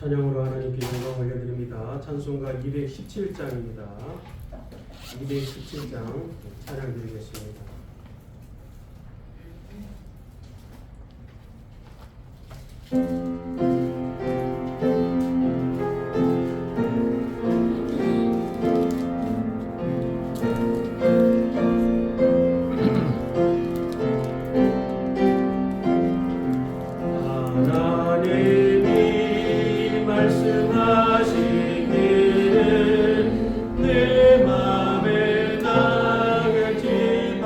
찬양으로 하나님께 영광 올려드립니다. 찬송가 217장입니다. 217장 찬양 드리겠습니다. 하나님이 말씀하시기를 내 맘에 나겠지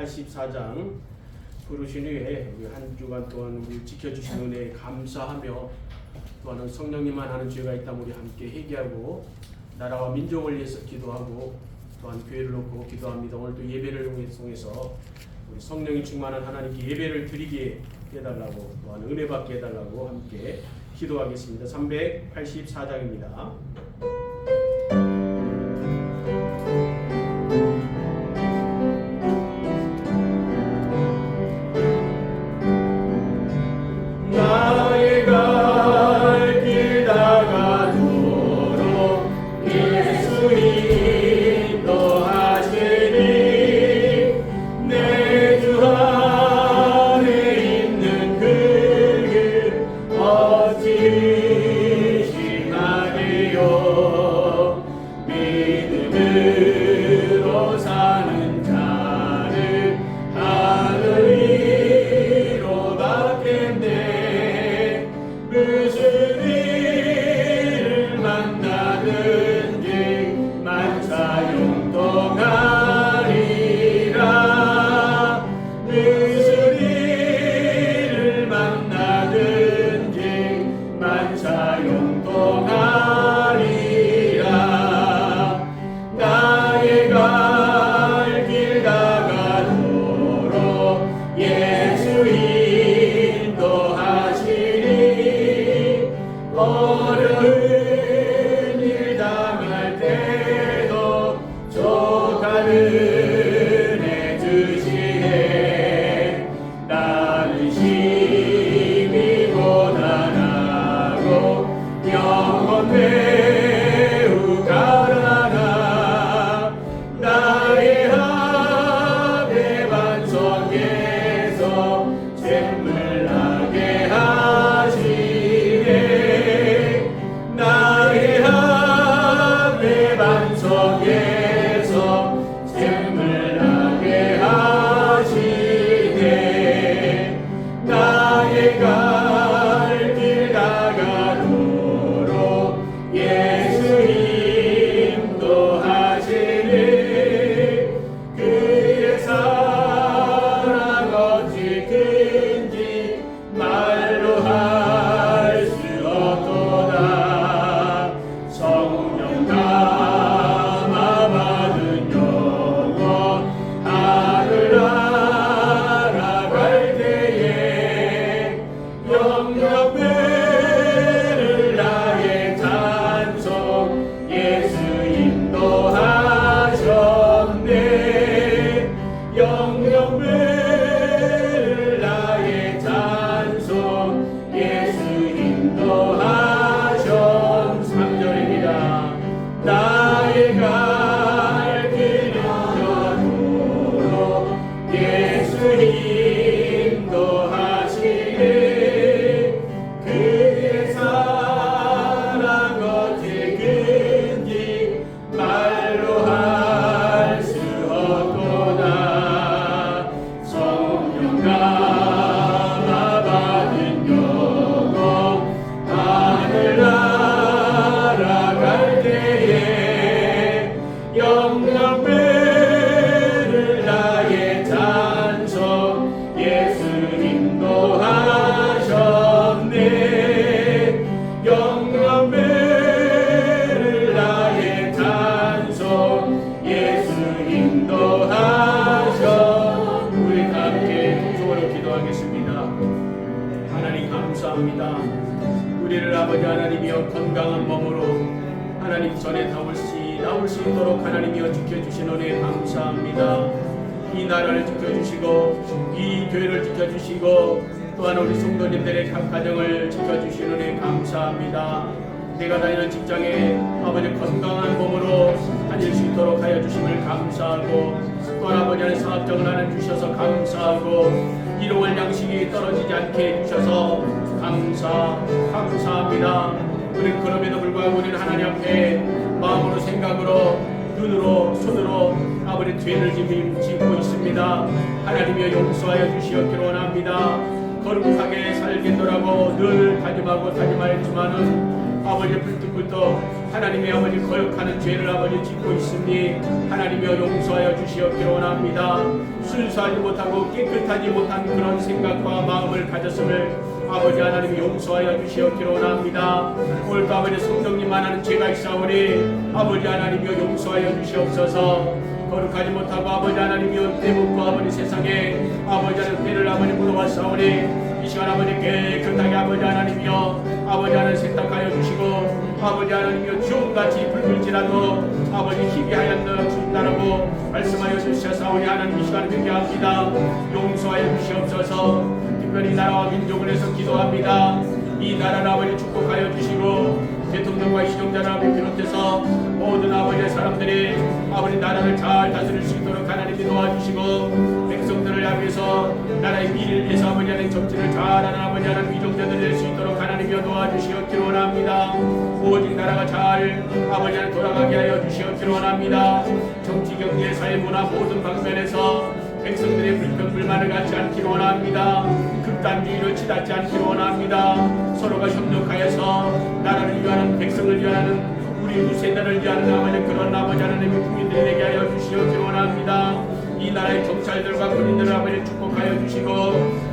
84장 부르신 후에 우리 한 주간 동안 우리 지켜주신 은혜에 감사하며 또한 성령님만 아는 죄가 있다면 우리 함께 회개하고 나라와 민족을 위해서 기도하고 또한 교회를 놓고 기도합니다. 오늘도 예배를 통해서 우리 성령이 충만한 하나님께 예배를 드리게 해달라고 또한 은혜 받게 해달라고 함께 기도하겠습니다. 384장입니다. 우리를 아버지 하나님이여 건강한 몸으로 하나님 전에 나올 수 있도록 하나님이여 지켜주신 은혜 감사합니다. 이 나라를 지켜주시고 이 교회를 지켜주시고 또한 우리 성도님들의 각 가정을 지켜주신 은혜 감사합니다. 내가 다니는 직장에 아버지 건강한 몸으로 다닐 수 있도록 하여 주심을 감사하고 또한 아버지 안에 사업장을 하나 주셔서 감사하고 일용할 양식이 떨어지지 않게 해주셔서 감사합니다. 우리는 그럼에도 불구하고 우리는 하나님 앞에 마음으로 생각으로 눈으로 손으로 아버지 죄를 짓고 있습니다. 하나님이여 용서하여 주시옵기를 원합니다. 거룩하게 살겠노라고 늘 다짐하고 다짐하였지만은 아버지 불뚝불뚝 하나님의 아버지 거역하는 죄를 아버지 짓고 있으니 하나님이여 용서하여 주시옵기를 원합니다. 순수하지 못하고 깨끗하지 못한 그런 생각과 마음을 가졌음을 아버지 하나님이 용서하여 주시옵기를 원합니다. 오늘도 아버지 성령님만 하는 죄가 있사오니 아버지 하나님이여 용서하여 주시옵소서. 거룩하지 못하고 아버지 하나님이여 때묻고 아버지 세상에 아버지 하나님 때를 아버지 물어왔사오니 이 시간 아버지 깨끗하게 아버지 하나님이여 아버지 하나님 세탁하여 주시고 아버지 하나님이여 주홍같이 붉을지라도 아버지 희귀하였다 준다라고 말씀하여 주셨사오니 하나님 이 시간을 회개합니다. 용서하여 주시옵소서. 특별히 나라와 민족을 해서 기도합니다. 이 나라를 아버지 축복하여 주시고 대통령과 시정자를 아버지 비롯해서 모든 아버지의 사람들이 아버지 나라를 잘 다스릴 수 있도록 하나님이 도와주시고 백성들을 향해서 나라의 미래를 위해서 아버지 하나님 정치를 잘하는 아버지 하나님 위정자들이 될 수 있도록 하나님이 도와주시옵기를 원합니다. 오직 나라가 잘 아버지 하나님 돌아가게 하여 주시옵기를 원합니다. 정치, 경제, 사회, 문화 모든 방면에서 백성들의 불평, 불만을 갖지 않기를 원합니다. 극단주의를 치닫지 않기를 원합니다. 서로가 협력하여서 나라를 위하는 백성을 위하는 우리 후세대를 위하는 아버지 그런 아버지 하나님의 국민들이 되게 하여 주시옵기를 원합니다. 이 나라의 경찰들과 군인들을 아버지 축복하여 주시고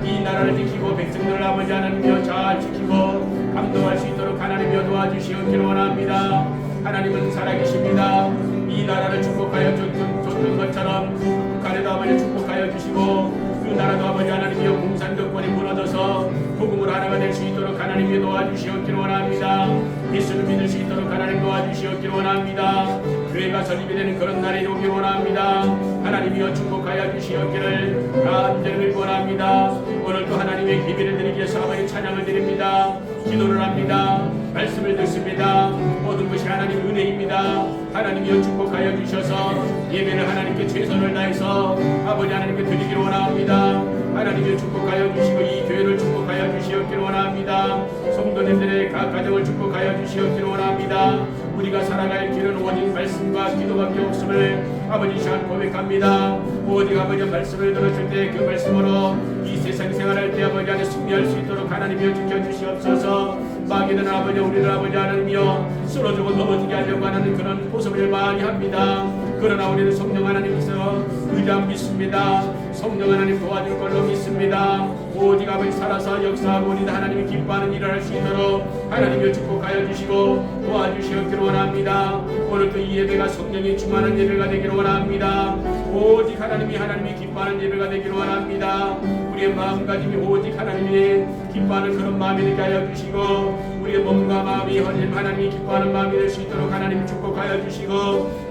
이 나라를 지키고 백성들을 아버지 하나님이여 잘 지키고 감동할 수 있도록 하나님이여 도와주시옵기를 원합니다. 하나님은 살아계십니다. 이 나라를 축복하여 줬던 것처럼 북한에도 아버지 축복하여 주시고 그 나라도 아버지 하나님이여 공산정권이 무너져서 복음으로 하나가 될 수 있도록 하나님이 도와주시옵기를 원합니다. 예수를 믿을 수 있도록 하나님 도와주시옵기를 원합니다. 교회가 설립이 되는 그런 날이 오길 원합니다. 하나님이여 축복하여 주시옵기를 간절히 원합니다. 오늘도 하나님의 기회를 드리기 위해서 아버지 찬양을 드립니다. 기도를 합니다. 말씀을 듣습니다. 모든 것이 하나님 은혜입니다. 하나님이여 축복하여 주셔서 예배를 하나님께 최선을 다해서 아버지 하나님께 드리기를 원합니다. 하나님이여 축복하여 주시고 이 교회를 축복하여 주시옵기를 원합니다. 성도님들의 각 가정을 축복하여 주시옵기를 원합니다. 우리가 살아갈 길은 오직 말씀과 기도밖에 없음을 아버지 시간 고백합니다. 오직 아버지 말씀을 들었을 때 그 말씀으로 이 세상 생활할 때 아버지 안에 승리할 수 있도록 하나님이여 지켜주시옵소서. 마귀는 아버지 우리를 아버지 하나님이여 쓰러지고 넘어지게 하려고 하는 그런 모습을 많이 합니다. 그러나 우리는 성령 하나님께서 의지함 믿습니다. 성령 하나님 도와줄 걸로 믿습니다. 오직 아버지 살아서 역사하고 우리 하나님이 기뻐하는 일을 할 수 있도록 하나님을 축복하여 주시고 도와주시옵기를 원합니다. 오늘도 이 예배가 성령이 충만한 예배가 되기를 원합니다. 오직 하나님이 기뻐하는 예배가 되기를 원합니다. 우리의 마음가짐이 오직 하나님이 기뻐하는 그런 마음이 되게 하여 주시고 우리의 몸과 마음이 하나님이 기뻐하는 마음이 될 수 있도록 하나님 축복하여 주시고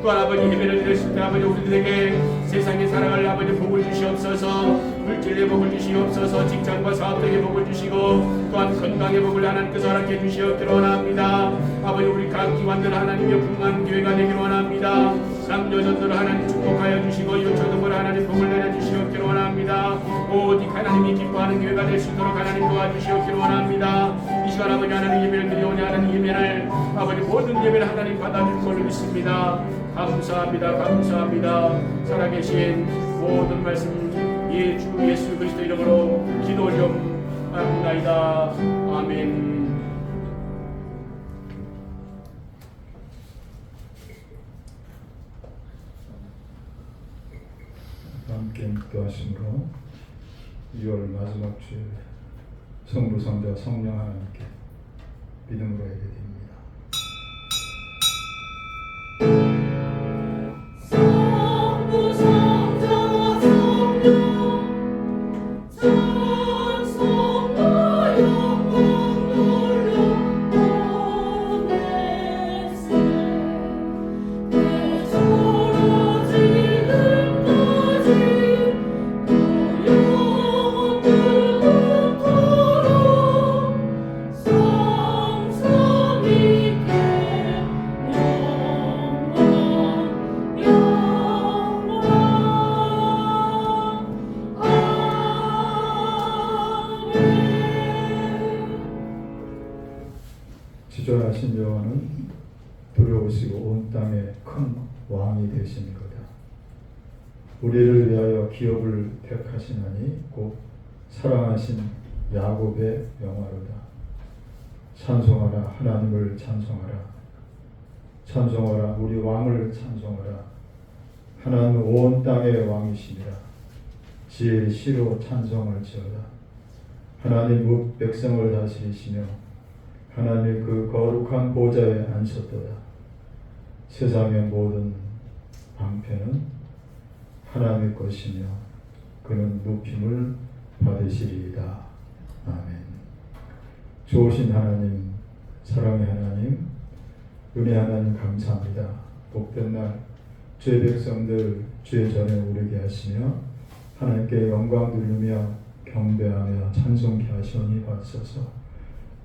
또 아버지 예배를 드렸을 때 아버지 우리들에게 세상에 살아갈 아버지 복을 주시옵소서. 물질의 복을 주시옵소서. 직장과 사업적인 복을 주시고 또한 건강의 복을 하나님께서 허락해 주시옵기를 원합니다. 아버지 우리 각 기관들 하나님의 풍성한 교회가 되기를 원합니다. 남녀전들 하나님 축복하여 주시고 유초등을 하나님 복을 내려주시옵기를 원합니다. 오직 하나님이 기뻐하는 교회가 될 수 있도록 하나님 도와주시옵기를 원합니다. 이 시간 아버지 하나님 예배를 드리오니 하는 예배를 아버지 모든 예배를 하나님 받아줄 걸로 믿습니다. 감사합니다. 감사합니다. 살아계신 모든 말씀 주 예수 그리스도 이름으로 기도 좀 합나이다. 아멘. 함께 기도하심으로 2월 마지막 주일 성부 성자 성령 하나님께 믿음으로 예배드립니다. 성부 성자 성령 찬송과 영광 돌려 보내세 내 사라지는까지 또 영원 그토록 성삼 있게 지존하신 여호와는 두려우시고 온 땅의 큰 왕이 되시니거다. 우리를 위하여 기업을 택하시나니 곧 사랑하신 야곱의 영화로다. 찬송하라. 하나님을 찬송하라. 찬송하라. 우리 왕을 찬송하라. 하나님은 온 땅의 왕이십니다. 지혜의 시로 찬송을 지어라. 하나님 무 백성을 다스리시며 하나님의 그 거룩한 보좌에 앉으셨도다. 세상의 모든 방패는 하나님의 것이며 그는 높임을 받으시리이다. 아멘. 좋으신 하나님, 사랑의 하나님, 은혜 하나님 감사합니다. 복된 날 주의 백성들 주의 전에 오르게 하시며 하나님께 영광 돌리며 경배하며 찬송케 하시오니 받으소서.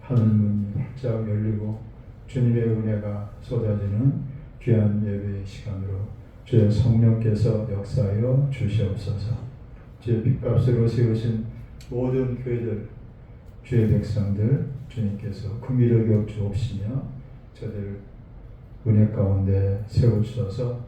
하늘문이 활짝 열리고 주님의 은혜가 쏟아지는 귀한 예배의 시간으로 주의 성령께서 역사하여 주시옵소서. 주의 빚값으로 세우신 모든 교회들 주의 백성들 주님께서 긍휼히 여겨 주옵시며 저들 은혜 가운데 세워주셔서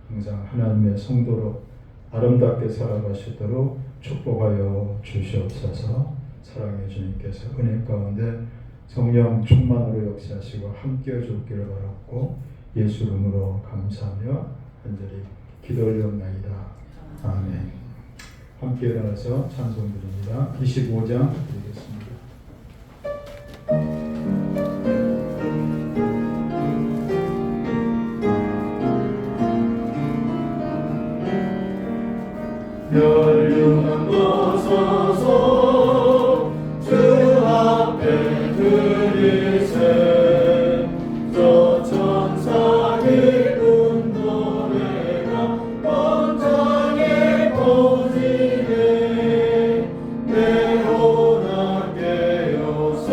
항상 하나님의 성도로 아름답게 살아가시도록 축복하여 주시옵소서. 사랑의 주님께서 은혜 가운데 성령 충만으로 역사하시고 함께해 주기를 바랐고 예수 이름으로 감사하며 간절히 기도 올리옵나이다. 아멘. 함께 일어나서 찬송 드립니다. 25장 드리겠습니다. 멸류관 벗어서 주 앞에 드리세 저 천사 기쁜 노래가 번창에 퍼지네 내 혼아 깨어서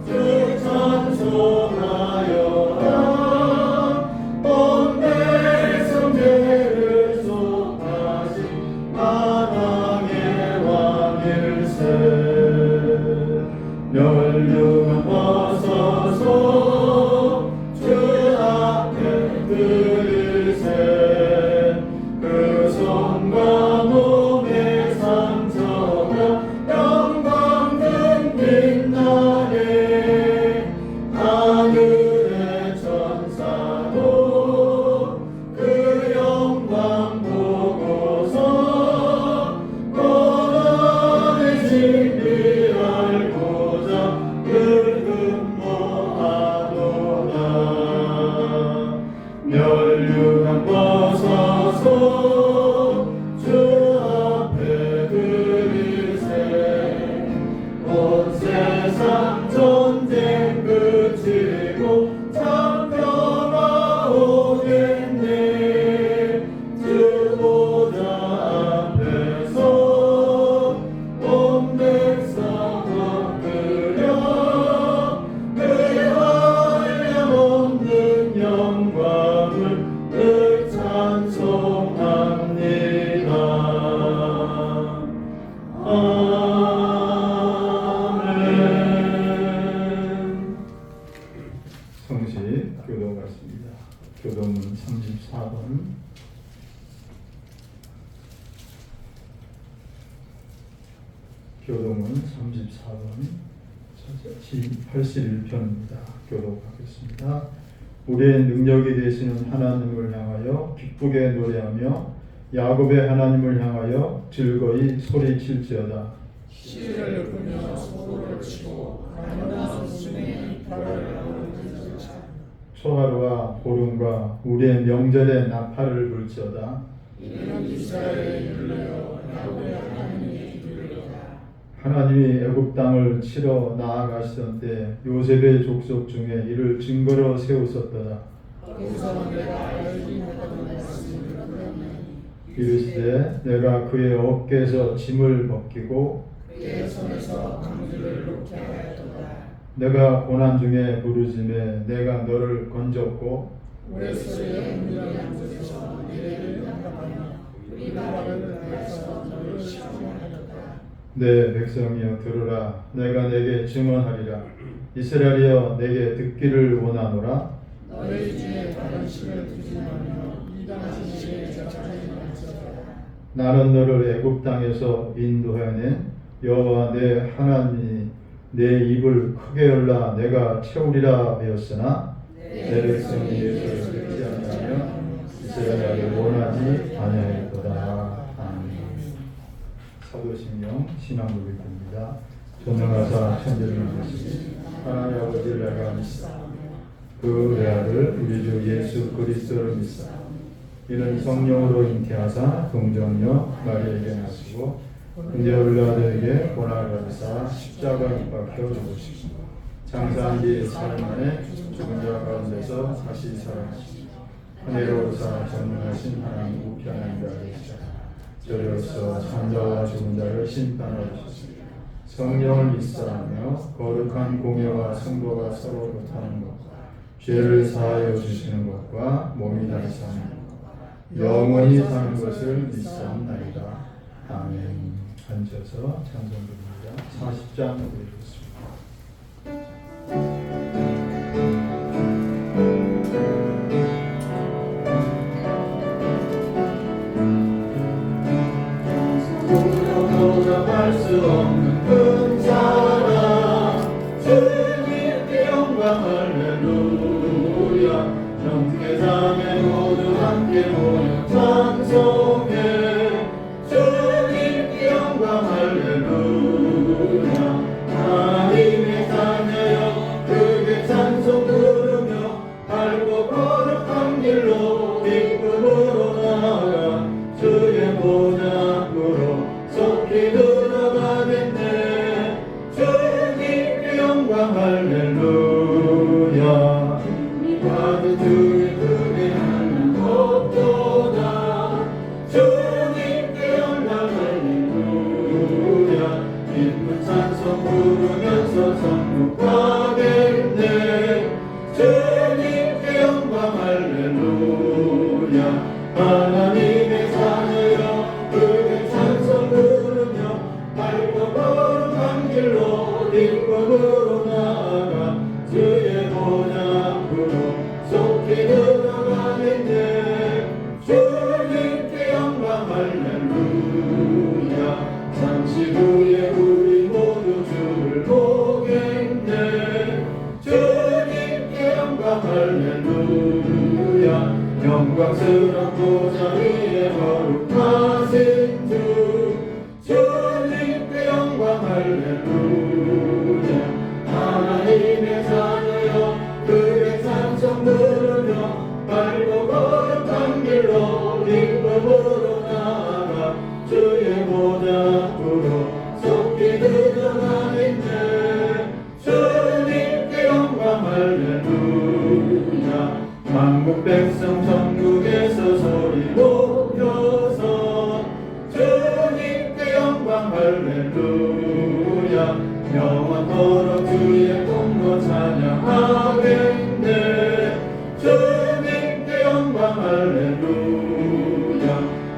주 찬송하여라 온 백성 죄를 속하신 만왕의 왕일세 멸류관 벗어서 주 앞에 드리세 그 손과 몸의 상처가 영광 빛나네 하늘의 천사도 그 영광 보고서 고난의 진리 알고자 흠모하도다 멸류관 벗어서 주 앞에 드리세 온 세상 전쟁 그치고 참 평화 오겠네 주 보좌 앞에서 온 백성 엎드려 그 한량없는 영광을 늘 찬송합니다. 아멘. 성시 교도 같습니다. 교도문 34번. 교도문 34번 81편입니다. 교독하겠습니다. 우리의 능력이 되시는 하나님을 향하여 기쁘게 노래하며 야곱의 하나님을 향하여 즐거이 소리칠지어다. 시를 읊으며 소를 치고 가련한 손에 이파를 하는지라. 초하루와 보름과 우리의 명절에 나팔을 불지어다. 이는 이스라엘의 율례요 야곱의 하나님의 기도리로다. 하나님이 애굽 땅을 치러 나아가시던 때 요셉의 족속 중에 이를 증거로 세우셨도다. 거기서 내가 알지 못하는 말씀을 들었더니 이르시되 내가 그의 어깨에서 짐을 벗기고 그의 손에서 강주를 놓게 하였도다. 내가 고난 중에 부르짖에 내가 너를 건졌고 우레스의 은밀한 곳에서 미래를 양답하며 우리 나라를 다해서 너를 시험하였다. 내 백성이여 들으라. 내가 내게 증언하리라. 이스라엘이여 내게 듣기를 원하노라. 너희 중에 다른 신을 두지 말며 이방신 신에 자장하지 말지어다. 나는 너를 애굽 땅에서 인도하여낸 여호와 내 하나님이 내 입을 크게 열라 내가 채우리라 하였으나 내 백성이 예수를 듣지 아니하며 이스라엘을 원하지 아니하였도다. 아멘. 사도신경 신앙고백입니다. 전능하사 천지를 만드시니 하나님 아버지를 내가 믿사 그 외아들 우리 주 예수 그리스도를 믿사 이는 성령으로 잉태하사 동정녀 마리아에게 나시고 은혜를 아들에게 고난을 받으사 십자가에 못 박혀 죽으시고 장사한 뒤 사흘 만에 죽은 자 가운데서 다시 살아나시고 은혜로우사 전능하신 하나님 우편한 자리시라. 저로서 산자와 죽은 자를 심판하여 주시고 성령을 믿사하며 거룩한 공예와 성도가 서로 교통하는 것과 죄를 사하여 주시는 것과 몸이 다시 사는 것 영원히 사는 것을 믿사옵나이다. 아멘. 앉아서 찬송 드립니다. 40장 드리겠습니다. 돌아갈 수 없는 큰 사랑 주님께 영광 할렐루야 영계장에 모두 함께 모여 찬송해 주님께 영광 할렐루야 하나님의 자녀여 크게 찬송 부르며 밝고 거룩한 길로 기쁨으로 나아가 주의 보좌 앞으로 속히 들어가겠네 주님께 영광 할렐루야 받은 주의 크게 하는 것보다 주님께 영광 할렐루야 기쁜 찬송 부르면서 천국 가겠네 주님께 영광 할렐루야 하나님의 자녀여 크게 찬송 부르며 밝고 거룩한 길로 기쁨으로 나아가 주의 보좌 앞으로 속히 들어가겠네 주님께 영광 할렐루야 잠시 후에 우리 모두 주를 보겠네 주님께 영광 할렐루야 영광스러운 보좌 위에 거룩하신 주 주님께 영광 할렐루야 하나님의 자녀여 크게 찬송 부르며 밝고 거룩한 길로 기쁨으로 나아가 주의 보좌 앞으로 속히 들어가겠네 주님께 영광 할렐루야 만국 백성 천국에서 소리 높여서 주님께 영광 할렐루야 영원토록 주의 공로 찬양하겠네 주님께 영광 할렐루야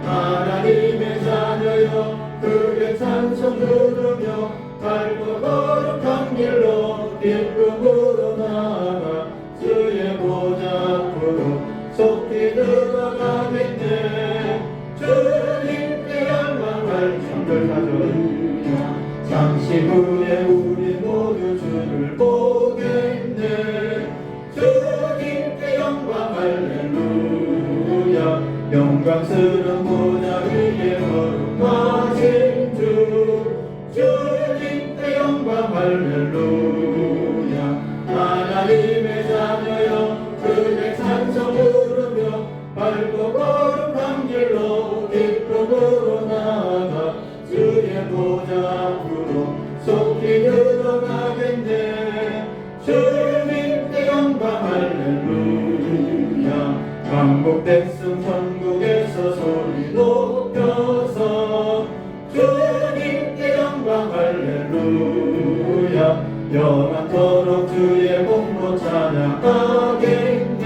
하나님의 자녀여 크게 찬송 부르며 밝고 거룩한 길로 기쁨으로 나아가 주의 보좌 앞으로 속히 들어가겠네 주님께 영광 할렐루야 잠시 후에 우리 모두 주를 보겠네 주님께 영광 할렐루야 영광스러운 보좌 위에 거룩하신 주 주님께 영광 할렐루야 하나님의 자녀여 크게 찬송 부르며 밝고 거룩한 길로 기쁨으로 나아가 주의 보좌 앞으로 속히 들어가겠네 주님께 영광 할렐루야 만국 백성 천국에서 소리 높여서 주님께 영광 할렐루야 영원토록 주의 공로 찬양하겠네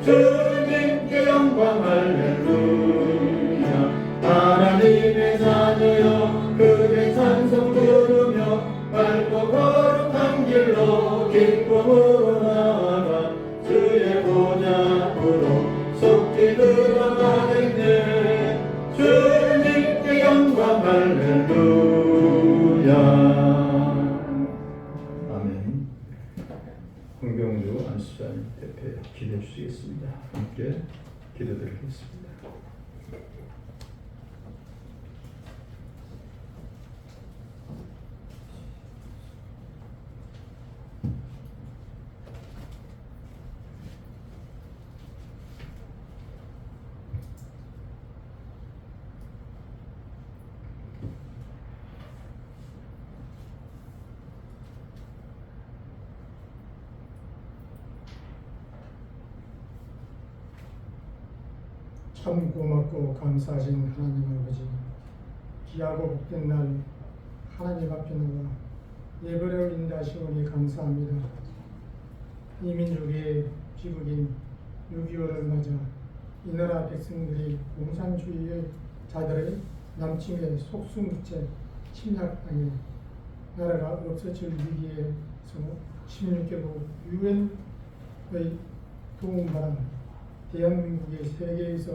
주님께 영광 할렐루야 하나님의 자녀여 크게 찬송 부르며 밝고 거룩한 길로 기쁨으로 나아가 주의 보좌 앞으로 속히 들어가겠네 주님께 영광 할렐루야 정병주 안수자님 옆에 기도해 주시겠습니다. 함께 기도드리겠습니다. 참 고맙고 감사하신 하나님 아버지, 귀하고 복된 날 하나님 앞에 나와 예배를 인도하시오니 감사합니다. 이 민족의 비극인 6.25를 맞아 이 나라 백성들이 공산주의의 자들의 남침에 속수무책 침략당해 나라가 없어질 위기에서 16개국 유엔의 도움받아 대한민국이 세계에서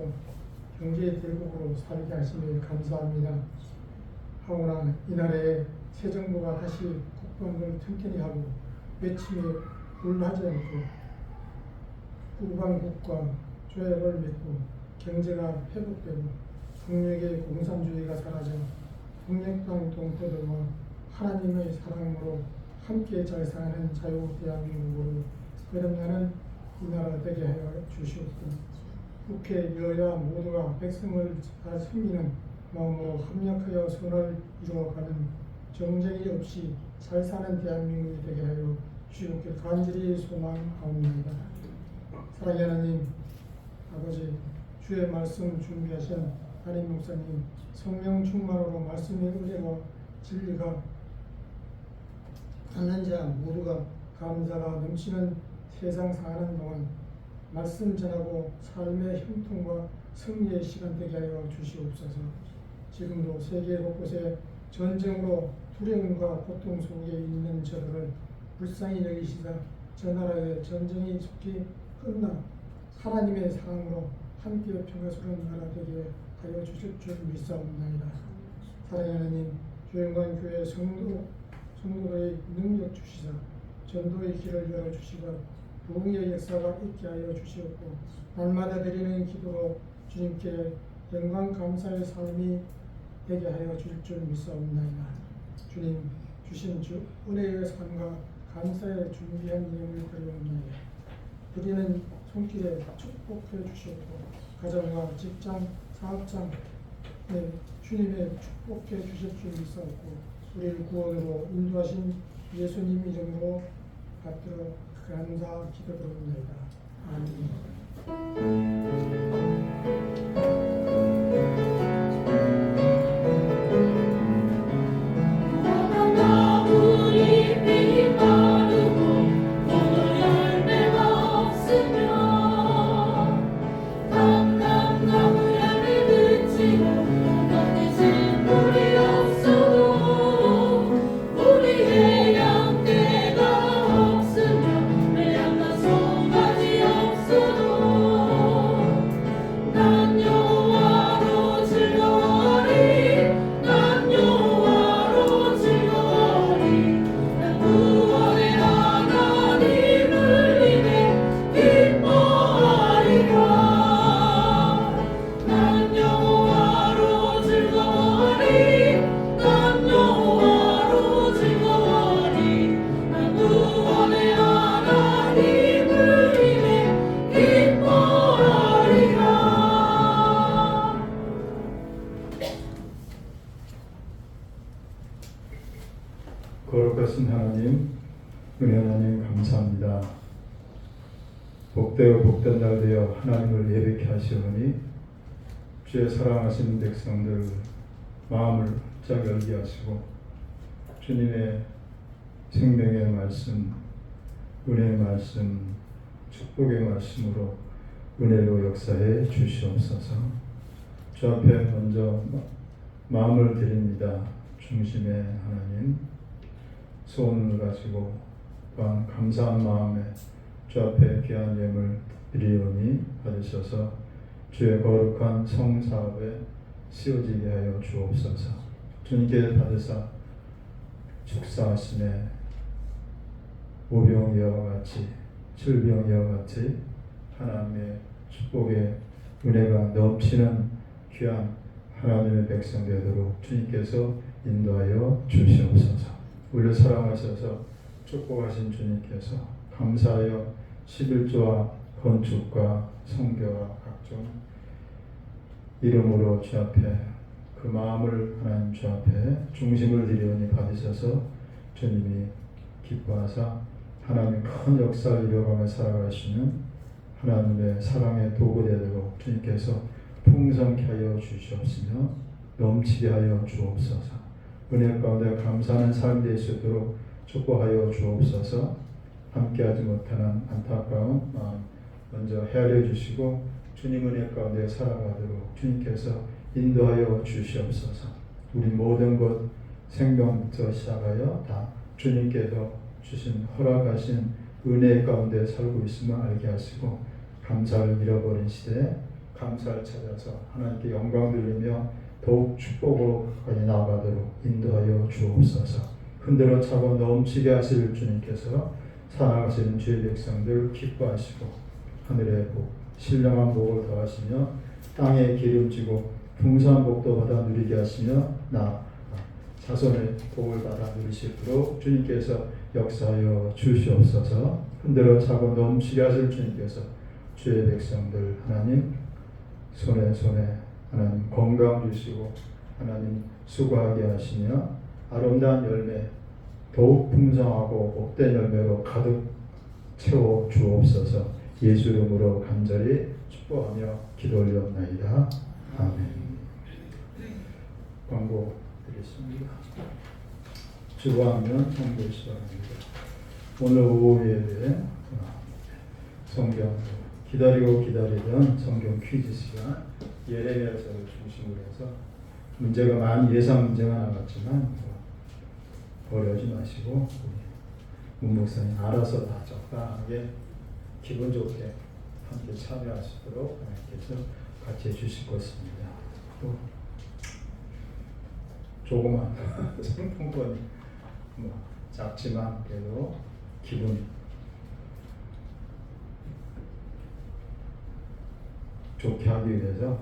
경제 대국으로 살게 하시며 감사합니다. 하오나 이날에 새 정부가 다시 국방을 튼튼히 하고 외침에 불하지 않고 국방국과 조약을 맺고 경제가 회복되고 국력의 공산주의가 사라져 국력당 동포들과 하나님의 사랑으로 함께 잘 사는 자유 대한민국으로 거듭나는 이 나라 되게 하여 주시옵고, 국회 여야 모두가 백성을 잘 섬기는 마음으로 합력하여 선을 이루어가는 정쟁이 없이 잘 사는 대한민국이 되게 하여 주옵길 간절히 소망하옵나이다. 사랑의 하나님 아버지, 주의 말씀 준비하신 담임 목사님 성령 충만으로 말씀의 은혜와 진리가 받는 자 모두가 감사가 넘치는 세상 사는 동안 말씀 전하고 삶의 형통과 승리의 시간 되게 하여 주시옵소서. 지금도 세계 곳곳에 전쟁으로 두려움과 고통 속에 있는 저들을 불쌍히 여기시사 저 나라의 전쟁이 속히 끝나 하나님의 사랑으로 함께 평화스러운 나라 되게 하여 주실 줄 믿사옵나이다. 사랑하는 하나님, 조영관 교회 성도의 능력 주시사 전도의 길을 열어주시고 부흥의 역사가 있게 하여 주시옵고, 날마다 드리는 기도로 주님께 영광 감사의 삶이 되게 하여 주실 줄 믿사옵나이다. 주님 주신 은혜의 삶과 감사의 준비한 예물을 드리옵나이다. 드리는 손길에 축복해 주시옵고, 가정과 직장, 사업장 주님의 축복해 주실 줄 믿사옵고, 우리를 구원으로 인도하신 예수님 이름으로 받들어 감사 기도드립니다. 아멘. 거룩하신 하나님, 은혜 하나님 감사합니다. 복되어 복된 날 되어 하나님을 예배케 하시오니 주의 사랑하시는 백성들 마음을 쫙 열게 하시고 주님의 생명의 말씀, 은혜의 말씀, 축복의 말씀으로 은혜로 역사해 주시옵소서. 주 앞에 먼저 마음을 드립니다. 중심의 하나님, 소원을 가지고 또한 감사한 마음에 주 앞에 귀한 예물 드리오니 받으셔서 주의 거룩한 성사업에 쓰여지게 하여 주옵소서. 주님께 받으사 축사하심에 오병이와 같이 질병이와 같이 하나님의 축복의 은혜가 넘치는 귀한 하나님의 백성 되도록 주님께서 인도하여 주시옵소서. 우리를 사랑하셔서 축복하신 주님께서 감사하여 11조와 건축과 성교와 각종 이름으로 주 앞에 그 마음을 하나님 주 앞에 중심을 드리오니 받으셔서 주님이 기뻐하사 하나님 큰 역사를 이뤄가며 살아가시는 하나님의 사랑의 도구 되도록 주님께서 풍성케 하여 주시옵시며 넘치게 하여 주옵소서. 은혜 가운데 감사하는 삶 될 수 있도록 축복하여 주옵소서. 함께하지 못하는 안타까운 마음 먼저 헤아려 주시고 주님 은혜 가운데 살아가도록 주님께서 인도하여 주시옵소서. 우리 모든 것 생명부터 시작하여 다 주님께서 주신 허락하신 은혜 가운데 살고 있음을 알게 하시고 감사를 잃어버린 시대에 감사를 찾아서 하나님께 영광 돌리며 더욱 축복으로 가까이 나아가도록 인도하여 주옵소서. 흔들어 차고 넘치게 하실 주님께서 살아가시는 주의 백성들 기뻐하시고 하늘의 복, 신령한 복을 더하시며 땅에 기름지고 풍성한 복도 받아 누리게 하시며 자손의 복을 받아 누리시도록 주님께서 역사하여 주시옵소서. 흔들어 차고 넘치게 하실 주님께서 주의 백성들 하나님 손에 하나님 건강 주시고 하나님 수고하게 하시며 아름다운 열매 더욱 풍성하고 복된 열매로 가득 채워 주옵소서. 예수 이름으로 간절히 축복하며 기도 올렸나이다. 아멘. 광고 드리겠습니다. 주거하면 성경 시간입니다. 오늘 오후 예배 성경 기다리던 성경 퀴즈 시간 예레미야서를 중심으로 해서 문제가 많이 예상 문제가 나왔지만 어려우지 마시고 문 목사님 알아서 다 적당하게 기분 좋게 함께 참여하시도록 하나님께서 같이 해주실 것입니다. 또 조그만 상품권이 작지만 그래도 기분 좋게 하기 위해서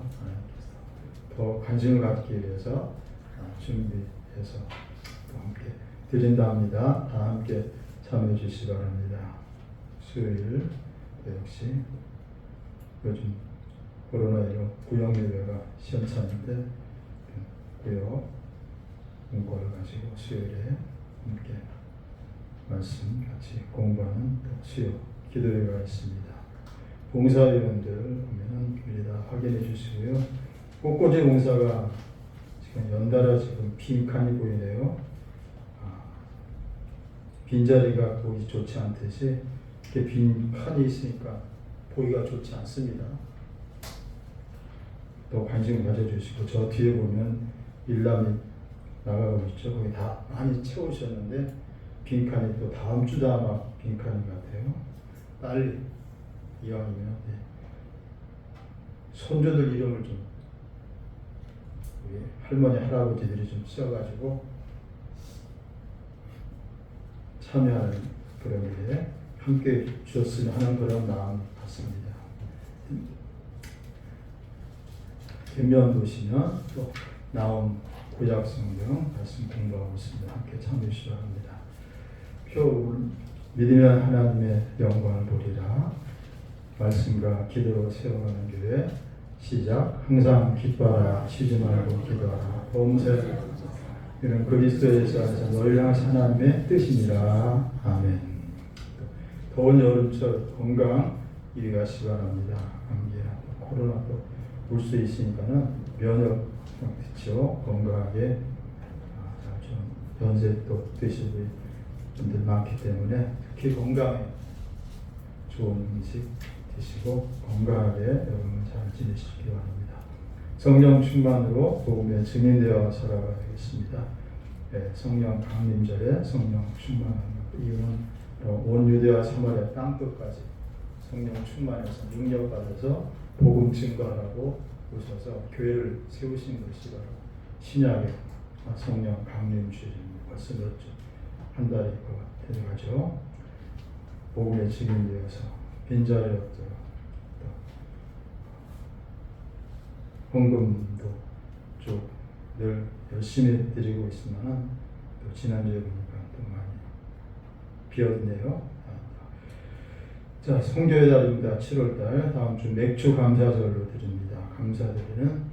더 관심을 갖기 위해서 준비해서 또 함께 드린다 합니다. 다 함께 참여해 주시기 바랍니다. 수요일 역시 요즘 코로나19 구역 예배가 시험찮은데 구역 공부를 가지고 수요일에 함께 말씀 같이 공부하는 수요 기도회가 있습니다. 봉사위원들 오면 미리 다 확인해 주시고요. 꽃꽂이 봉사가 지금 연달아 지금 빈칸이 보이네요. 빈자리가 보기 좋지 않듯이 이렇게 빈칸이 있으니까 보기가 좋지 않습니다. 또 관심 가져주시고 저 뒤에 보면 일남이 나가고 있죠. 거기 다 많이 채우셨는데 빈칸이 또 다음 주도 아마 빈칸인 것 같아요. 빨리 이왕이면 손주들 이름을 좀 우리 할머니 할아버지들이 좀 써가지고 참여하는 그런 일에 함께 주었으면 하는 그런 마음 같습니다. 뒷면 보시면 또 나온 구약 성경 말씀 공부하고 있습니다. 함께 참여해 주시기 바랍니다. 표 믿으면 하나님의 영광을 보리라. 말씀과 기도로 세워가는 교회 시작. 항상 기뻐하라. 쉬지 말고 기도하라. 범세 이는 그리스도에서 너희를 향하신 하나님의 뜻이니라. 아멘. 더운 여름철 건강 유의하시기 바랍니다. 감기야 코로나도 올 수 있으니까는 면역 그렇죠. 건강하게 좀 연세 또 드실 분들 많기 때문에 특히 건강에 좋은 음식 드시고 건강하게 여러분 잘 지내시기 바랍니다. 성령 충만으로 복음의 증인되어 살아가겠습니다. 네, 성령 강림절에 성령 충만하는 이유는 온 유대와 사마리아 땅끝까지 성령 충만해서 능력받아서 복음 증거하라고 오셔서 교회를 세우신 것이 바로 신약의 성령 강림 주일입니다. 벌써 몇 주, 한 달이 되어가죠. 복음의 증인 되어서 빈자리였죠. 헌금도 쭉 늘 열심히 드리고 있으면 또 지난주에 보니까 또 많이 비었네요. 자, 성교의 달입니다. 7월달 다음 주 맥주 감사절로 드립니다. 감사드리는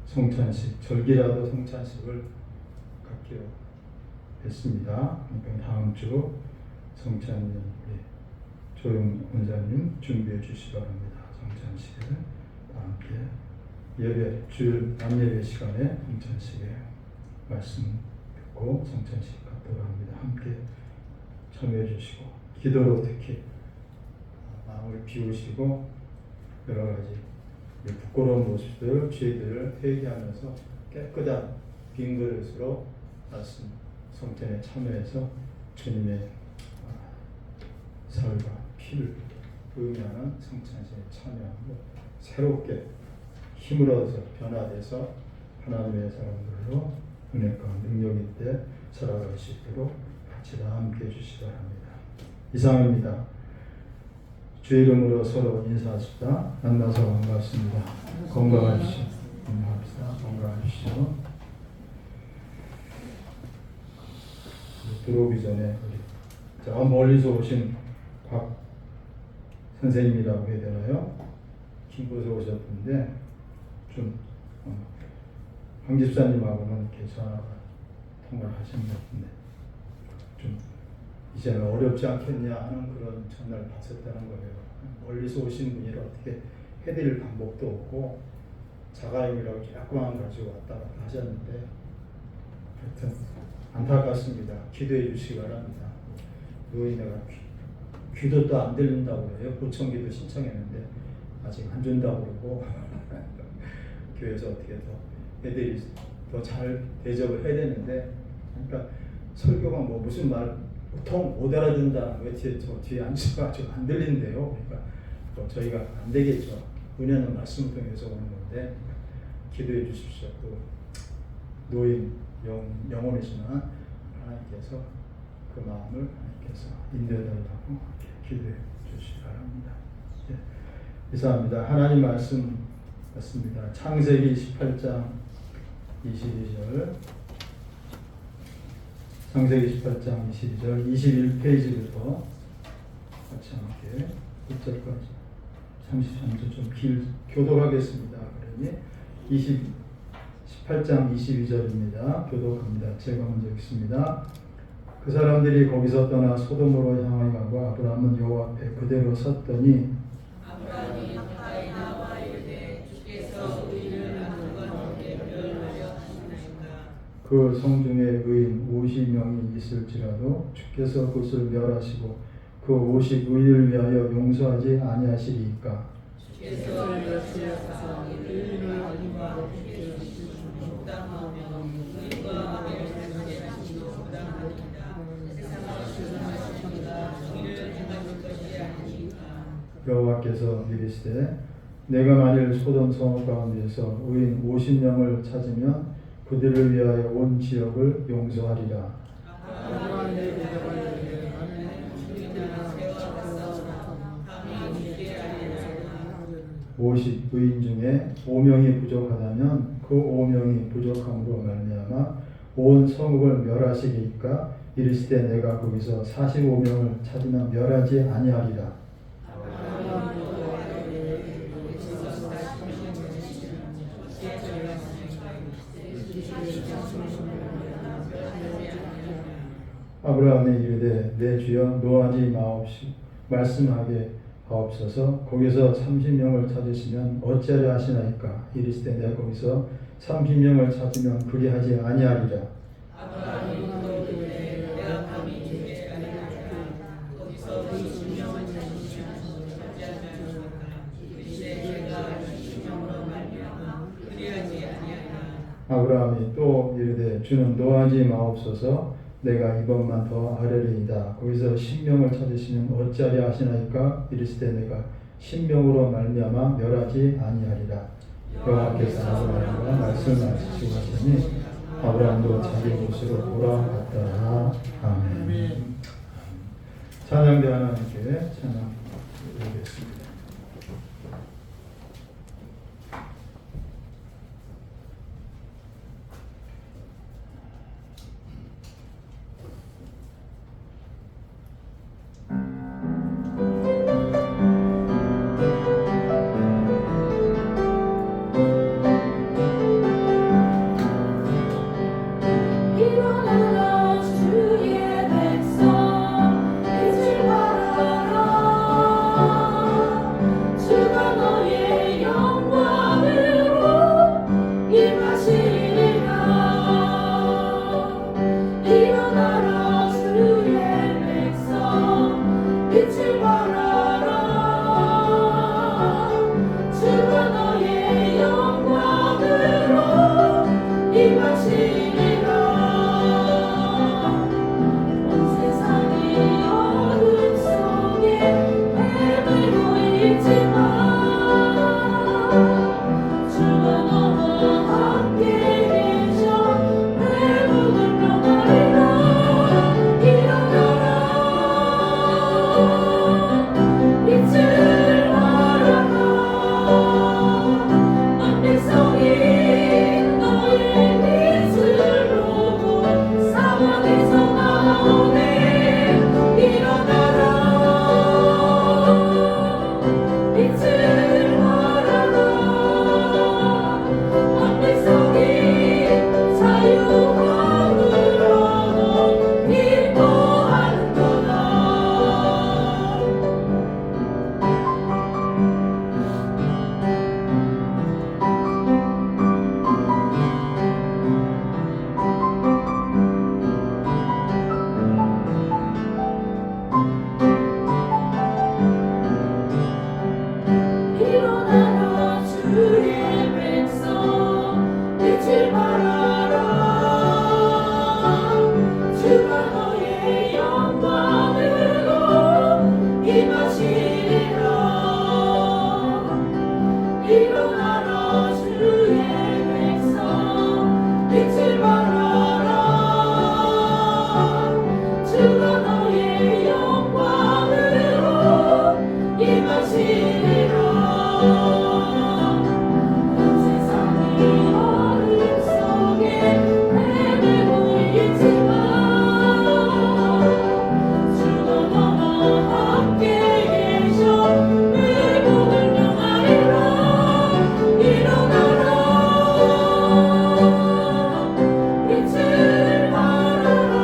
성찬식, 절기라도 성찬식을 갖기로 했습니다. 그러니까 다음 주 성찬님 우리 조용 원사님 준비해 주시기 바랍니다. 성찬식을 다 함께 예배 주일 남예배 시간에 성찬식에 말씀 듣고 성찬식 갖도록 합니다. 함께 참여해 주시고 기도로 특히 마음을 비우시고 여러 가지 부끄러운 모습들, 죄들을 회개하면서 깨끗한 빈 그릇으로 말씀 성찬에 참여해서 주님의 살과 피를 의미하는 성찬식에 참여하고 새롭게 힘을 얻어서 변화돼서 하나님의 사람들로 은혜과 능력 있게 살아갈 수 있도록 같이 다 함께 해주시기 바랍니다. 이상입니다. 주의 이름으로 서로 인사합시다. 만나서 반갑습니다. 건강하십시오. 건강하십시오. 들어오기 전에 저 멀리서 오신 박 선생님이라고 해야 되나요? 김포에서 오셨는데 좀 황 집사님하고는 이렇게 전화가 통화를 하신 것 같은데 좀 이제는 어렵지 않겠냐 하는 그런 전화를 받았다는 거예요. 멀리서 오신 분이라 어떻게 해드릴 방법도 없고 자가용이라고 조그만 가지고 왔다 갔다 하셨는데 하여튼 안타깝습니다. 기도해 주시기 바랍니다. 노인네가 귀도 또 안 들린다고 그래요. 보청기도 신청했는데 아직 안 준다고 그러고 교회에서 어떻게 더 애들이 더 잘 대접을 해야 되는데 그러니까 설교가 뭐 무슨 말 보통 못 알아듣는다는 거예요. 저 뒤에 앉아가지고 안 들린대요. 그러니까 또 저희가 안 되겠죠. 은혜는 말씀을 통해서 오는 건데 기도해 주십시오. 또 노인 영혼이지만 하나님께서 그 마음을 하나님께서 인도해달라고 기도해 주시기 바랍니다. 네. 이상합니다. 하나님 말씀 맞습니다. 창세기 18장 22절 창세기 18장 22절 21페이지부터 같이 함께 1절까지 33절 좀 교독하겠습니다. 그러니 18장 22절입니다. 교독합니다. 제가 먼저 읽습니다. 그 사람들이 거기서 떠나 소돔으로 향하여 가고 아브라함은 여호와 앞에 그대로 섰더니 아브라함이 가까이 나와 이르되 주께서 우리를 만든 것 어떻게 멸하려 하시나이까. 그 성중에 의인 50명이 있을지라도 주께서 그것을 멸하시고 그 50의를 위하여 용서하지 아니하시리이까. 주께서 멸시하사 의인을 아니와 주께서 적당하며 의인과 멸시하시니 적당하니라. 세상을 하시니라 정의를 행하실 것이 아니니까. 여호와께서 이르시되 내가 만일 소돔 성읍 가운데서 의인 50명을 찾으면 그들을 위하여 온 지역을 용서하리라. 아브라함의 대답을 이르되 나는 주님이나 세워봤사오나 감히 믿게 하리라. 50의인 중에 5명이 부족하다면 그 5명이 부족함으로 말미암아 온 성읍을 멸하시리이까. 이르시되 내가 거기서 45명을 찾으면 멸하지 아니하리라. 아브라함이 이르되 내 주여 노하지 마옵시 말씀하게 하옵소서. 거기서 30명을 찾으시면 어찌하려 하시나이까. 이르시되 내가 거기서 30명을 찾으면 그리하지 아니하리라. 아브라함이 또 이르되 내가 감히 주께 아니하리라. 거기서 20명을 찾으시면 어찌하리까. 이르시되 내가 20명으로 말미암아 그리하지 아니하리라. 아브라함이 또 이르되 주는 노하지 마옵소서. 내가 이번만 더 아뢰리이다. 거기서 10명을 찾으시면 어찌하려 하시나이까. 이르시되 내가 10명으로 말미암아 멸하지 아니하리라. 여호와께서 아브라함과 말씀하시고 하시니 아브라함도 자기 곳으로 돌아갔더라. 아멘. 찬양대 하나님께 찬양 드리겠습니다. 일어나라 주의 백성 빛을 발하라 주가 너의 영광으로 임하시리라 일어나라 주의 백성 빛을 발하라 주가 너의 영광으로 임하시리라 온 세상이 어둠 속에 헤매고 있지만 주가 너와 함께 계셔 회복을 평안이라 일어나라 빛을 발하라 온 백성이 너의 빛을 보고 사막에서 나오네 일어나라 빛을 발하라 온 백성이 자유함을 얻어 기뻐하는 거다 일어나라 주의 백성 빛을 발하라 주가 너의 영광으로 임하시리라 일어나라 주의 백성 빛을 발하라 주가 너의 영광으로 임하시리라 온 세상이 어둠 속에 헤매고 있지만 주가 너와 함께 계셔 회복을 명하리라 일어나라 빛을 발하라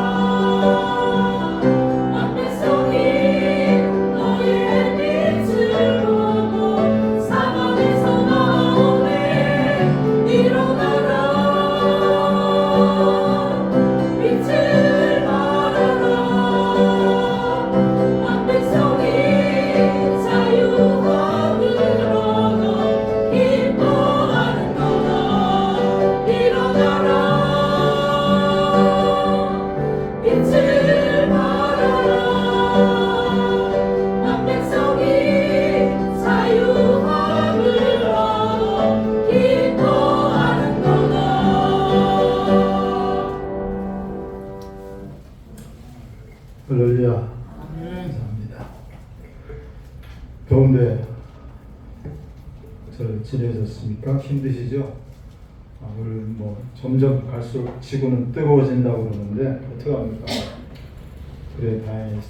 온 백성이 너의 빛을 보고 사막에서 나오네 일어나라 빛을 발하라 온 백성이 자유함을 얻어 기뻐하는 거다 일어나라 빛을 발하라 온 백성이 자유함을 얻어 기뻐하는 거다 할렐루야. 감사합니다. 더운데 잘 지내셨습니까? 힘드시죠? 오늘 뭐 점점 갈수록 지구는 뜨거워진다고 그러는데 어떡합니까? 그래 다행히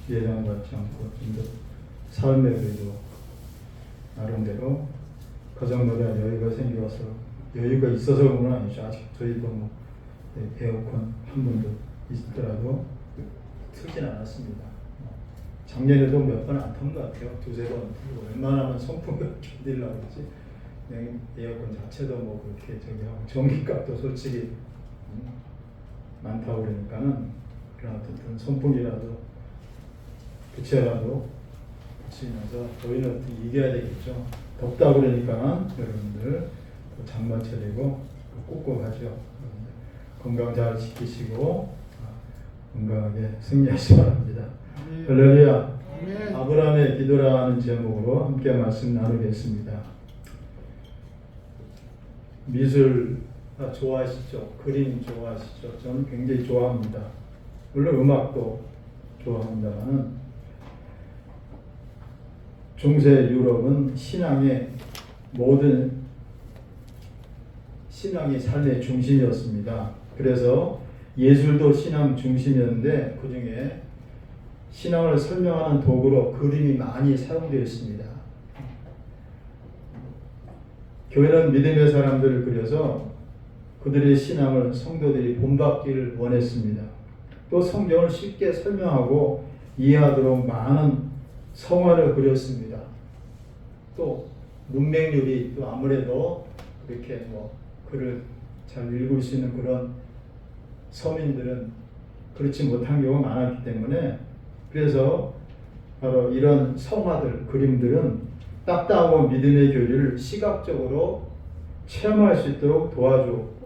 예전 같지 않고 좀 더 삶에 그래도 나름대로 가정마다 여유가 생겨서 여유가 있어서 그런 건 아니죠. 아직 저희도 뭐 에어컨 한 번도 있더라도 틀진 않았습니다. 작년에도 몇 번 안 탄 것 같아요. 두세 번 틀고 웬만하면 선풍을 견디려고 그러지. 그냥 에어컨 자체도 뭐 그렇게 저기 하고 전기값도 솔직히 많다고 그러니까는 그런 어떤 선풍기라도 교체라도 붙이면서 저희는 이겨야 되겠죠. 덥다 그러니까 여러분들 장마 차리고 꼼꼼하죠. 여러분들 건강 잘 지키시고 건강하게 승리하시기 바랍니다. 할렐루야. 아브라함의 기도라는 제목으로 함께 말씀 나누겠습니다. 미술 좋아하시죠? 그림 좋아하시죠? 저는 굉장히 좋아합니다. 물론 음악도 좋아합니다만 중세 유럽은 신앙의 신앙이 삶의 중심이었습니다. 그래서 예술도 신앙 중심이었는데 그 중에 신앙을 설명하는 도구로 그림이 많이 사용되었습니다. 교회는 믿음의 사람들을 그려서 그들의 신앙을 성도들이 본받기를 원했습니다. 또 성경을 쉽게 설명하고 이해하도록 많은 성화를 그렸습니다. 또 문맹률이 또 아무래도 그렇게 글을 잘 읽을 수 있는 그런 서민들은 그렇지 못한 경우가 많았기 때문에 그래서 바로 이런 성화들, 그림들은 딱딱하고 믿음의 교리를 시각적으로 체험할 수 있도록 도와주었고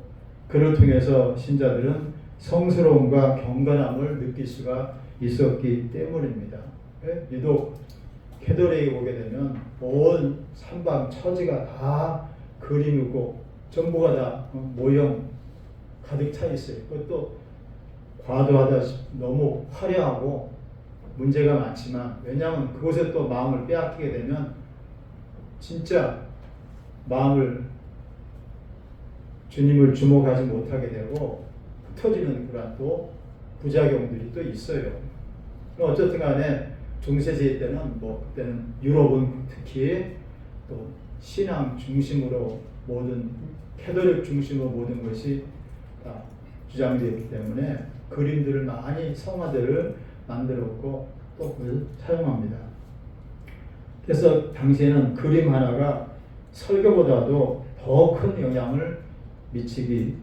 그를 통해서 신자들은 성스러움과 경건함을 느낄 수가 있었기 때문입니다. 유독 캐톨릭에 보게 되면 온 산방 처지가 다 그림이고 전부가 다 모형 가득 차 있어요. 그것도 과도하다 너무 화려하고 문제가 많지만 왜냐하면 그곳에 또 마음을 빼앗기게 되면 진짜 마음을 주님을 주목하지 못하게 되고 흩어지는 그런 또 부작용들이 또 있어요. 어쨌든 간에 중세시대 때는 그때는 유럽은 특히 또 신앙 중심으로 모든 캐톨릭 중심으로 모든 것이 다 주장되었기 때문에 그림들을 많이 성화들을 만들었고 또 그걸 사용합니다. 그래서 당시에는 그림 하나가 설교보다도 더 큰 영향을 미치기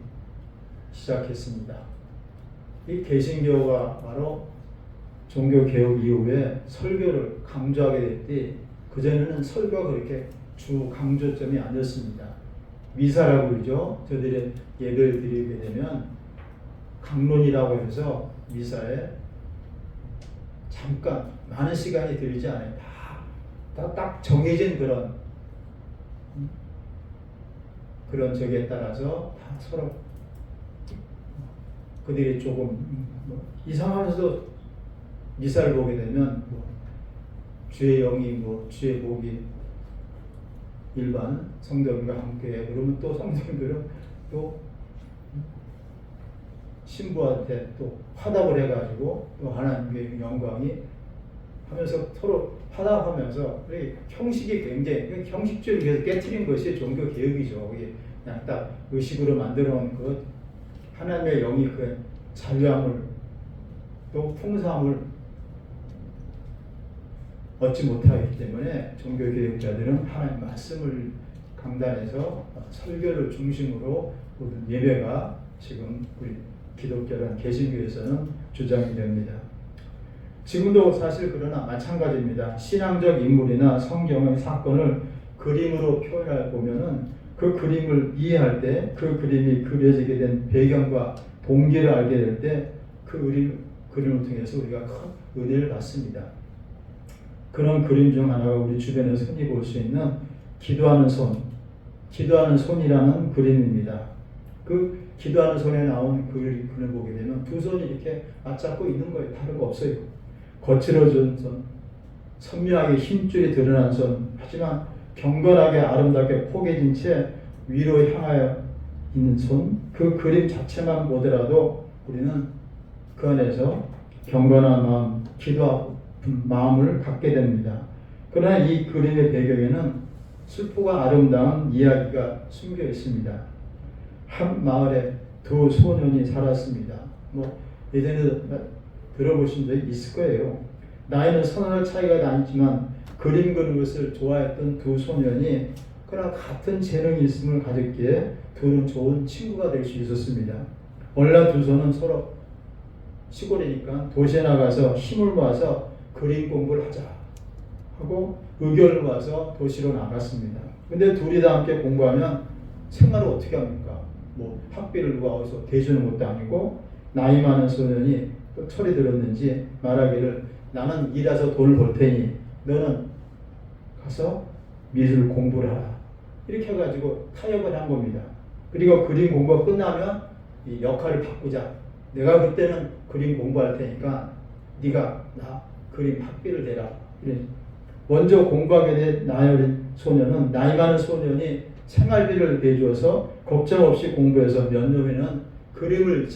시작했습니다. 이 개신교가 바로 종교개혁 이후에 설교를 강조하게 됐지 그전에는 설교가 그렇게 주 강조점이 아니었습니다. 미사라고 그러죠. 저들의 예배를 드리게 되면 강론이라고 해서 미사에 잠깐 많은 시간이 들지 않아요. 딱 정해진 그런 적에 따라서 다 서로 그들이 조금 이상하면서도 미사를 보게 되면 주의 영이 주의 복이 일반 성도들과 함께 그러면 또 성도들은 또 신부한테 또 화답을 해가지고 또 하나님의 영광이 하면서 서로 화답하면서 형식이 굉장히 형식주의를 계속 깨트린 것이 종교 개혁이죠. 그냥 딱 의식으로 만들어 놓은 것 하나님의 영이 그 자유함을 또 풍성함을 얻지 못하기 때문에 종교개혁자들은 하나님 말씀을 강단해서 설교를 중심으로 모든 예배가 지금 우리 기독교란 개신교에서는 주장이 됩니다. 지금도 사실 그러나 마찬가지입니다. 신앙적 인물이나 성경의 사건을 그림으로 표현할 보면은 그 그림을 이해할 때 그 그림이 그려지게 된 배경과 동기를 알게 될 때 그 그림을 통해서 우리가 큰 은혜를 받습니다. 그런 그림 중 하나가 우리 주변에서 흔히 볼 수 있는 기도하는 손이라는 그림입니다. 그 기도하는 손에 나온 그림을 보게 되면 두 손이 이렇게 맞잡고 있는 거예요. 다른 거 없어요. 거칠어진 손, 선명하게 힘줄이 드러난 손, 하지만 경건하게 아름답게 포개진 채 위로 향하여 있는 손, 그 그림 자체만 보더라도 우리는 그 안에서 경건한 마음, 기도하고 마음을 갖게 됩니다. 그러나 이 그림의 배경에는 슬프고 아름다운 이야기가 숨겨 있습니다. 한 마을에 두 소년이 살았습니다. 예전에 들어보신 적이 있을 거예요. 나이는 서너 살 차이가 나지만 그림 그리는 것을 좋아했던 두 소년이 그러나 같은 재능이 있음을 가졌기에 둘은 좋은 친구가 될 수 있었습니다. 어느 날 두 손은 서로 시골이니까 도시에 나가서 힘을 모아서 그림 공부를 하자 하고 의견을 모아서 도시로 나갔습니다. 근데 둘이 다 함께 공부하면 생활을 어떻게 합니까? 학비를 누가 어디서 대주는 것도 아니고 나이 많은 소년이 또 철이 들었는지 말하기를 나는 일해서 돈을 벌 테니 너는 가서 미술 공부를 하라. 이렇게 해가지고 타협을 한 겁니다. 그리고 그림 공부가 끝나면 이 역할을 바꾸자. 내가 그때는 그림 공부할 테니까 네가 나 그림 학비를 내라. 먼저 공부하게 된 나이 소년은 나이 많은 소년이 생활비를 내줘서 걱정 없이 공부해서 몇 년 후에는 그림을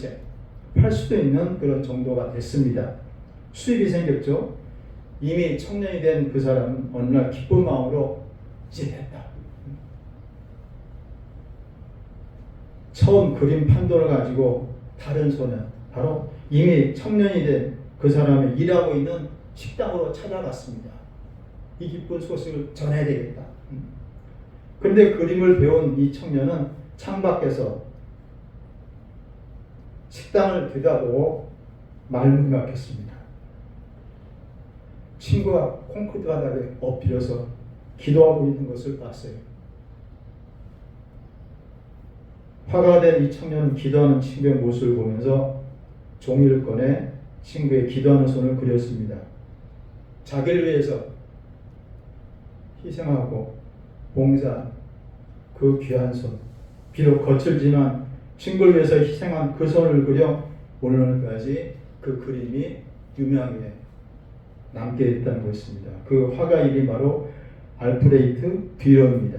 팔 수도 있는 그런 정도가 됐습니다. 수입이 생겼죠. 이미 청년이 된 그 사람은 어느 날 기쁜 마음으로 이제 됐다. 처음 그림 판도를 가지고 다른 소년, 바로 이미 청년이 된 그 사람이 일하고 있는 식당으로 찾아갔습니다. 이 기쁜 소식을 전해야 되겠다. 그런데 그림을 배운 이 청년은 창밖에서 식당을 들여다보고 말문이 막혔습니다. 친구가 콘크리트 바닥에 엎드려서 기도하고 있는 것을 봤어요. 화가 된 이 청년은 기도하는 친구의 모습을 보면서 종이를 꺼내 친구의 기도하는 손을 그렸습니다. 자기를 위해서 희생하고 봉사한 그 귀한 손, 비록 거칠지만 친구를 위해서 희생한 그 손을 그려 오늘까지 그 그림이 유명하게 남게 됐다는 것입니다. 그 화가 이름이 바로 알프레이트 듀러입니다.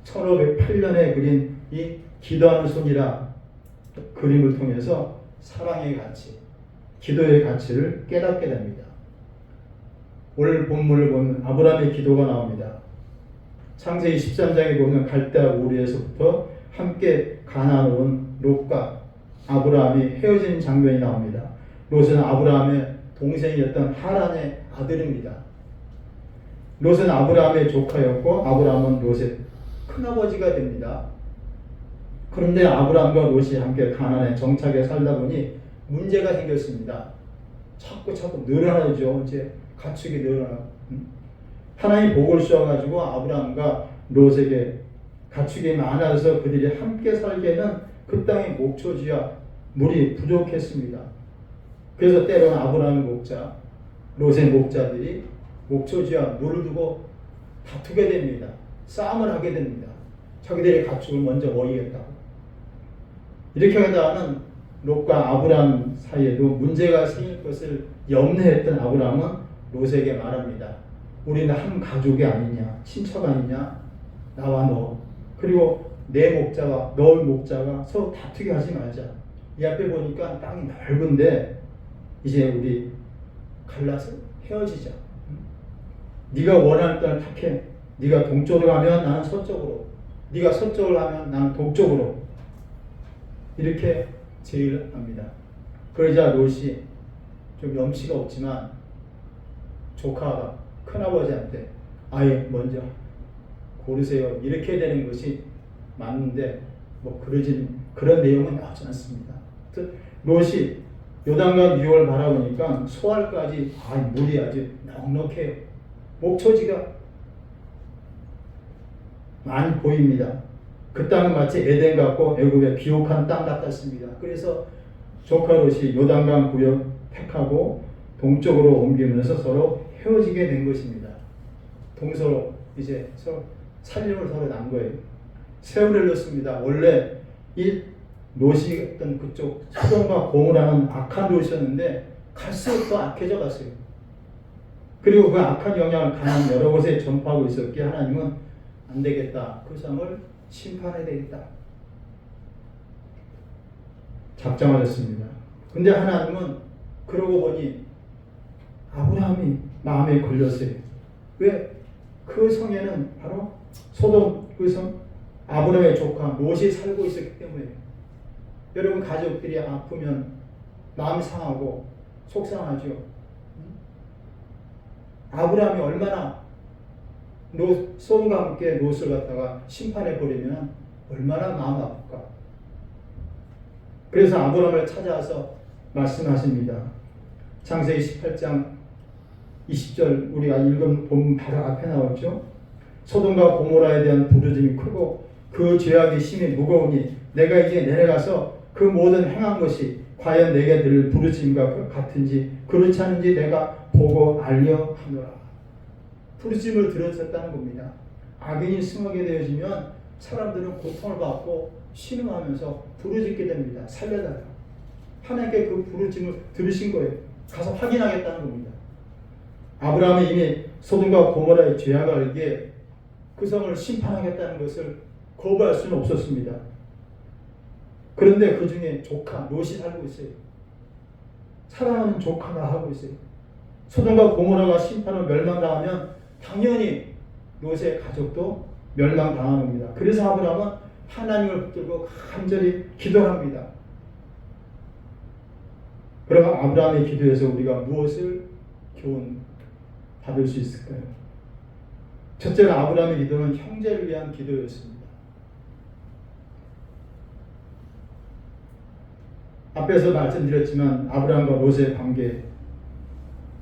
1508년에 그린 이 기도하는 손이라 그림을 통해서 사랑의 가치, 기도의 가치를 깨닫게 됩니다. 오늘 본문을 보면 아브라함의 기도가 나옵니다. 창세기 13장에 보면 갈대아 우리에서부터 함께 가나안으로 온 롯과 아브라함이 헤어진 장면이 나옵니다. 롯은 아브라함의 동생이었던 하란의 아들입니다. 롯은 아브라함의 조카였고 아브라함은 롯의 큰아버지가 됩니다. 그런데 아브라함과 롯이 함께 가나안에 정착해 살다 보니 문제가 생겼습니다. 자꾸 늘어나죠. 이제 가축이 늘어나고. 하나님 복을 주셔가지고 아브라함과 롯에게 가축이 많아서 그들이 함께 살기에는 그 땅의 목초지와 물이 부족했습니다. 그래서 때로는 아브라함의 목자, 롯의 목자들이 목초지와 물을 두고 다투게 됩니다. 싸움을 하게 됩니다. 자기들의 가축을 먼저 먹이겠다고. 이렇게 하다가는 롯과 아브라함 사이에도 문제가 생길 것을 염려했던 아브라함은 롯에게 말합니다. 우리는 한 가족이 아니냐, 친척 아니냐, 나와 너, 그리고 내 목자와 너의 목자가 서로 다투게 하지 말자. 이 앞에 보니까 땅이 넓은데 이제 우리 갈라서 헤어지자. 네가 원하는 땅을 택해. 네가 동쪽으로 가면 나는 서쪽으로, 네가 서쪽으로 가면 나는 동쪽으로. 이렇게 제의를 합니다. 그러자 롯이 좀 염치가 없지만 조카가 큰아버지한테 아예 먼저 고르세요. 이렇게 되는 것이 맞는데 뭐 그런 내용은 나오지 않습니다. 롯이 요단강 유역을 바라보니까 소알까지 물이 아주 넉넉해요. 목초지가 많이 보입니다. 그 땅은 마치 에덴 같고 애굽의 비옥한 땅 같았습니다. 그래서 조카 롯이 요단강 구역 택하고 동쪽으로 옮기면서 서로 헤어지게 된 것입니다. 동서로 이제 서로 살림을 서로 난 거예요. 세월을 넣습니다. 원래 이 롯이 있던 그쪽 소돔과 고모라는 악한 롯이었는데 갈수록 더 악해져 갔어요. 그리고 그 악한 영향을 가난 여러 곳에 전파하고 있었기에 하나님은 안 되겠다. 그 성을 심판해야 되겠다. 작정하셨습니다. 근데 하나님은 그러고 보니 아브라함이 마음에 걸렸어요. 왜? 그 성에는 바로 소돔 그 성 아브라함의 조카 롯이 살고 있었기 때문에. 여러분 가족들이 아프면 마음이 상하고 속상하죠. 아브라함이 얼마나 소돔과 함께 롯을 갖다가 심판해 버리면 얼마나 마음 아플까. 그래서 아브라함을 찾아와서 말씀하십니다. 창세기 18장 20절 우리가 읽은 본 바로 앞에 나오죠. 소돔과 고모라에 대한 부르짐이 크고 그 죄악이 심히 무거우니 내가 이제 내려가서 그 모든 행한 것이 과연 내게 들 부르짐과 같은지 그렇지 않은지 내가 보고 알려 하노라. 부르짐을 들었었다는 겁니다. 악인이 승하게 되어지면 사람들은 고통을 받고 신음하면서 부르짖게 됩니다. 살려달라. 하나님께 그 부르짐을 들으신 거예요. 가서 확인하겠다는 겁니다. 아브라함이 이미 소돔과 고모라의 죄악을 알기에 그 성을 심판하겠다는 것을 거부할 수는 없었습니다. 그런데 그 중에 조카 롯이 살고 있어요. 사랑하는 조카가 하고 있어요. 소돔과 고모라가 심판을 멸망당하면 당연히 롯의 가족도 멸망당하는 겁니다. 그래서 아브라함은 하나님을 붙들고 간절히 기도합니다. 그러면 아브라함의 기도에서 우리가 무엇을 교훈 받을 수 있을까요? 첫째는 아브라함의 기도는 형제를 위한 기도였습니다. 앞에서 말씀드렸지만 아브라함과 롯의 관계,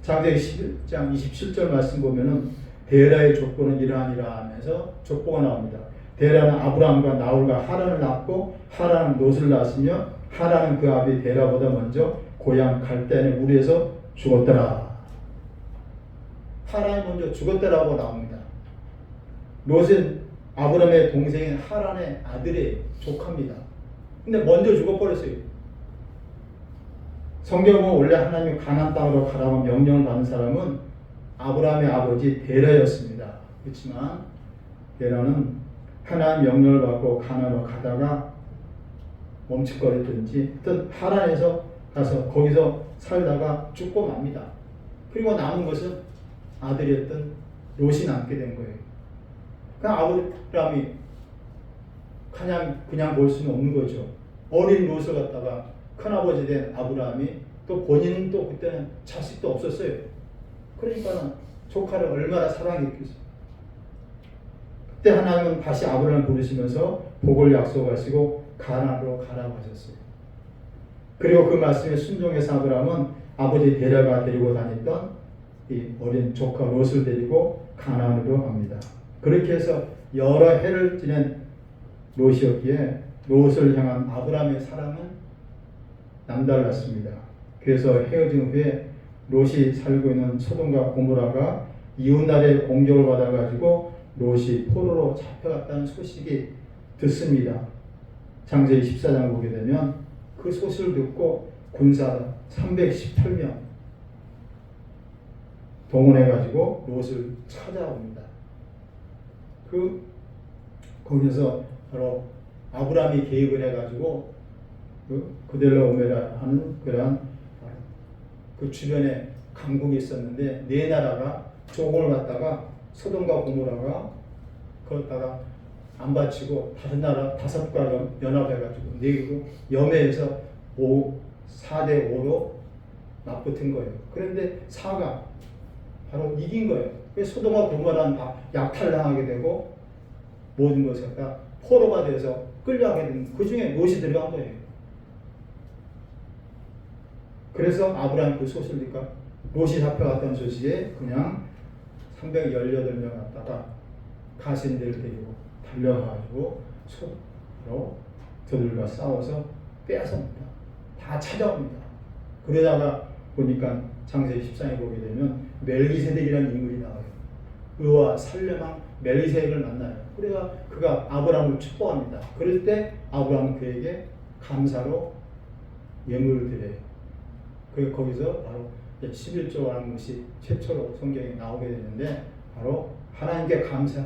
창세기 11장 27절 말씀 보면은 데라의 족보는 이러하니라 하면서 족보가 나옵니다. 데라는 아브라함과 나홀과 하란을 낳고 하란은 롯을 낳았으며 하란은 그 아비 데라보다 먼저 고향 갈대안의 우리에서 죽었더라. 하란이 먼저 죽었더라고 나옵니다. 롯은 아브라함의 동생인 하란의 아들의 조카입니다. 근데 먼저 죽어버렸어요. 성경은 원래 하나님이 가나안 땅으로 가라고 명령을 받은 사람은 아브라함의 아버지 데라였습니다. 그렇지만 데라는 하나님 명령을 받고 가나안으로 가다가 멈칫거렸든지 어떤 하란에서 가서 거기서 살다가 죽고 맙니다. 그리고 남은 것은 아들이었던 롯이 남게 된 거예요. 그러니까 아브라함이 그냥 볼 수는 없는 거죠. 어린 롯을 갖다가 큰아버지 된 아브라함이 또 본인은 또 그때는 자식도 없었어요. 그러니까 조카를 얼마나 사랑했겠어요. 그때 하나님은 다시 아브라함을 부르시면서 복을 약속하시고 가나안으로 가라고 하셨어요. 그리고 그 말씀에 순종해서 아브라함은 아버지 데라가 데리고 다녔던 이 어린 조카 롯을 데리고 가나안으로 갑니다. 그렇게 해서 여러 해를 지낸 롯이었기에 롯을 향한 아브라함의 사랑은 남달랐습니다. 그래서 헤어진 후에 롯이 살고 있는 소돔과 고모라가 이웃나라의 공격을 받아가지고 롯이 포로로 잡혀갔다는 소식이 듣습니다. 창세기 14장 보게 되면 그 소식을 듣고 군사 318명 동원해가지고 롯을 찾아옵니다. 거기서 바로 아브라함이 개입을 해가지고 그델라오메라 하는 그러한 그 주변에 강국이 있었는데 네 나라가 조공을 받다가 소돔과 고모라가 그러다가 안 바치고 다른 나라 5가 연합해가지고 내기고 염해에서 4대 5로 맞붙은 거예요. 그런데 4가 바로 이긴 거예요. 그래서 소돔과 고모라는 다 약탈당하게 되고 모든 것을 다 포로가 돼서 끌려가게 된 그 중에 롯이 들어간 거예요. 그래서 아브라함 그 소식이니까 롯이 잡혀갔다는 소식에 그냥 318명 갔다가 가신들을 데리고 달려가지고 서로 저들과 싸워서 빼앗습니다. 다 찾아옵니다. 그러다가 보니까 창세기 14장에 보게 되면 멜기세덱이라는 인물이 나와요. 의와 살렘왕 멜기세덱을 만나요. 그래서 그가 아브라함을 축복합니다. 그럴 때 아브라함은 그에게 감사로 예물을 드려요. 그 거기서 바로 11조라는 것이 최초로 성경에 나오게 되는데 바로 하나님께 감사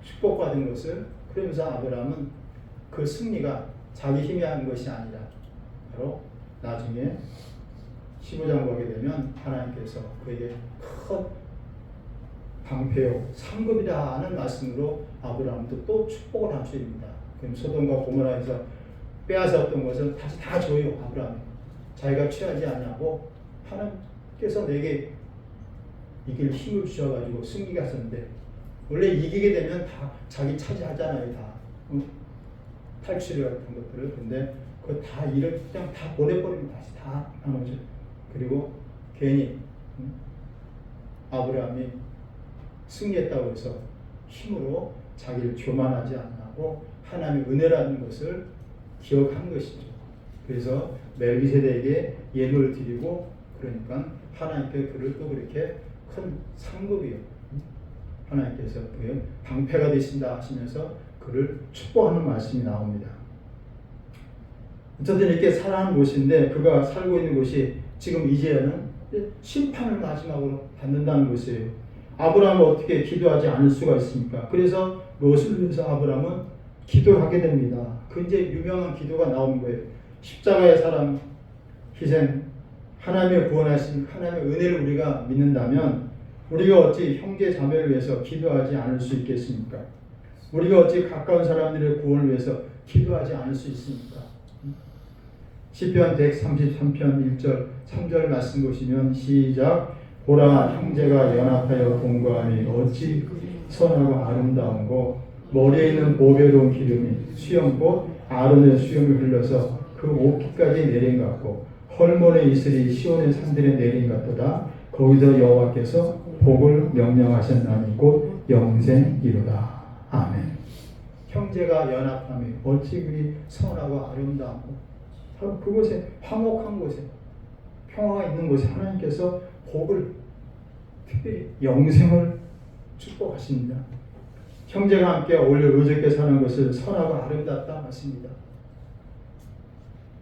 축복받은 것을 그러면서 아브라함은 그 승리가 자기 힘이 한 것이 아니라 바로 나중에 15장 보게 되면 하나님께서 그에게 큰 방패요 상급이다 하는 말씀으로 아브라함도 또 축복을 하십니다. 그럼 소돔과 고모라에서 빼앗았던 것을 다시 다 줘요. 아브라함이 자기가 취하지 않냐고 하나님께서 내게 이길 힘을 주셔가지고 승리가 있었는데 원래 이기게 되면 다 자기 차지하잖아요. 다 탈취를 같은 것들을. 근데 그거 다 일을 그냥 다 보내버리면 다시 다 나눠줘. 그리고 괜히 아브라함이 승리했다고 해서 힘으로 자기를 교만하지 않고 하나님의 은혜라는 것을 기억한 것이죠. 그래서 멜기세덱에게 예물을 드리고 그러니까 하나님께 그를 또 그렇게 큰 상급이요. 하나님께서 그의 방패가 되신다 하시면서 그를 축복하는 말씀이 나옵니다. 어쨌든 이렇게 살아가는 곳인데 그가 살고 있는 곳이 지금 이제는 심판을 마지막으로 받는다는 것이에요. 아브라함은 어떻게 기도하지 않을 수가 있습니까? 그래서 롯을 위해서 아브라함은 기도를 하게 됩니다. 그 이제 유명한 기도가 나온 거예요. 십자가의 사랑, 희생, 하나님의 구원하신 하나님의 은혜를 우리가 믿는다면 우리가 어찌 형제 자매를 위해서 기도하지 않을 수 있겠습니까? 우리가 어찌 가까운 사람들의 구원을 위해서 기도하지 않을 수 있습니까? 시편 133편 1절 3절 말씀 보시면 시작. 보라, 형제가 연합하여 동거하니 어찌 선하고 아름다운고 머리에 있는 보배로운 기름이 수염꽃 아론의 수염을 흘려서 그 옷깃까지 내린 것 같고 헐몬의 이슬이 시온의 산들에 내린 것 같도다. 거기서 여호와께서 복을 명령하셨나니 곧 영생이로다. 아멘. 형제가 연합함이 어찌 그리 선하고 아름다운고 바로 그곳에 화목한 곳에 평화가 있는 곳에 하나님께서 복을 특별히 영생을 축복하십니다. 형제가 함께 어울려 의젓게 사는 것을 선하고 아름답다 맞습니다.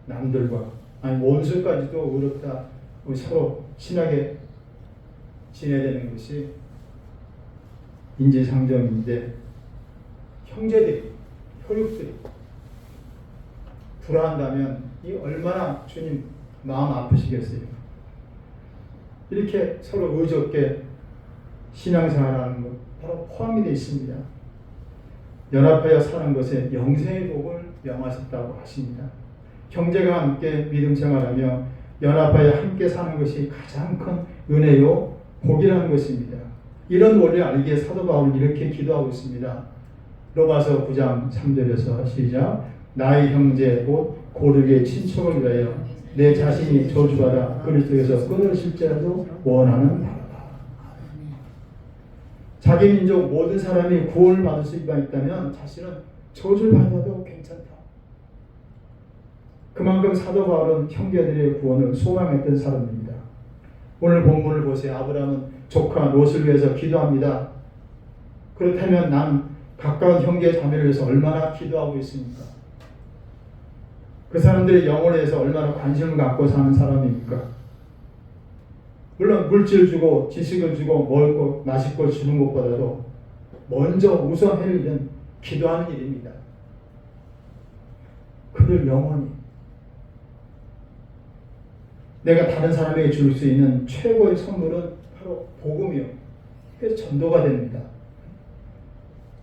남들과 아니 원수까지도 의롭다 우리 서로 친하게 지내야 되는 것이 인지상정인데 형제들이 혈육들이 불화한다면 이 얼마나 주님 마음 아프시겠어요. 이렇게 서로 의젓게 신앙생활하는 것 바로 포함이 되어 있습니다. 연합하여 사는 것에 영생의 복을 명하셨다고 하십니다. 형제가 함께 믿음 생활하며 연합하여 함께 사는 것이 가장 큰 은혜요 복이라는 것입니다. 이런 원리를 알기에 사도 바울은 이렇게 기도하고 있습니다. 로마서 9장 3절에서 시작. 나의 형제 곧 고르게 친척을 위하여 내 자신이 저주받아 그리스도에서 끊어질지라도 원하는 바로다. 자기 민족 모든 사람이 구원을 받을 수 있다면 자신은 저주를 받아도 괜찮다. 그만큼 사도 바울은 형제들의 구원을 소망했던 사람입니다. 오늘 본문을 보세요. 아브라함은 조카 롯을 위해서 기도합니다. 그렇다면 난 가까운 형제 자매를 위해서 얼마나 기도하고 있습니까? 그 사람들의 영혼에 대해서 얼마나 관심을 갖고 사는 사람입니까? 물론 물질 주고 지식을 주고 먹을 것, 마실 것 주는 것보다도 먼저 우선할 일은 기도하는 일입니다. 그들 영혼이 내가 다른 사람에게 줄 수 있는 최고의 선물은 바로 복음이요. 그래서 전도가 됩니다.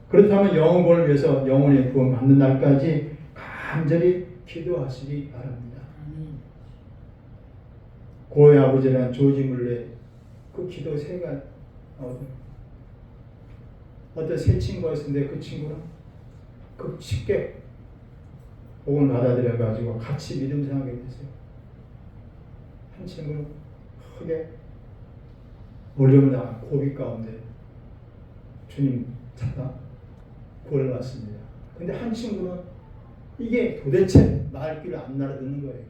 그렇다면 영혼을 위해서 영혼의 구원 받는 날까지 간절히 기도하시기 바랍니다. 고의 아버지란 조지 물레 그 기도 세가 어떤 세 친구가 있었는데 그 친구는 그 쉽게 복음을 받아들여 가지고 같이 믿음 생활하게 됐어요. 한 친구는 크게 어려움을 당한 고비 가운데 주님 찾다 구원을 받습니다. 근데 한 친구는 이게 도대체 말 길을 안 알아듣는 거예요.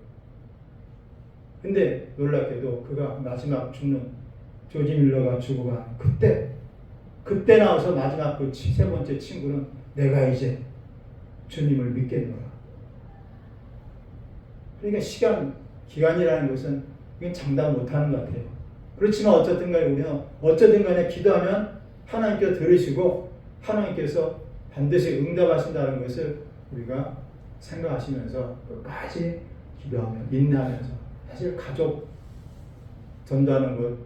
근데 놀랍게도 그가 마지막 죽는 조지 밀러가 죽어간 그때 나와서 마지막 그 세 번째 친구는 내가 이제 주님을 믿겠노라. 그러니까 기간이라는 것은 이건 장담 못하는 것 같아요. 그렇지만 어쨌든 간에 우리는 어쨌든 간에 기도하면 하나님께서 들으시고 하나님께서 반드시 응답하신다는 것을 우리가 생각하시면서 끝까지 기도하며 인내하면서 사실 가족 전도하는 것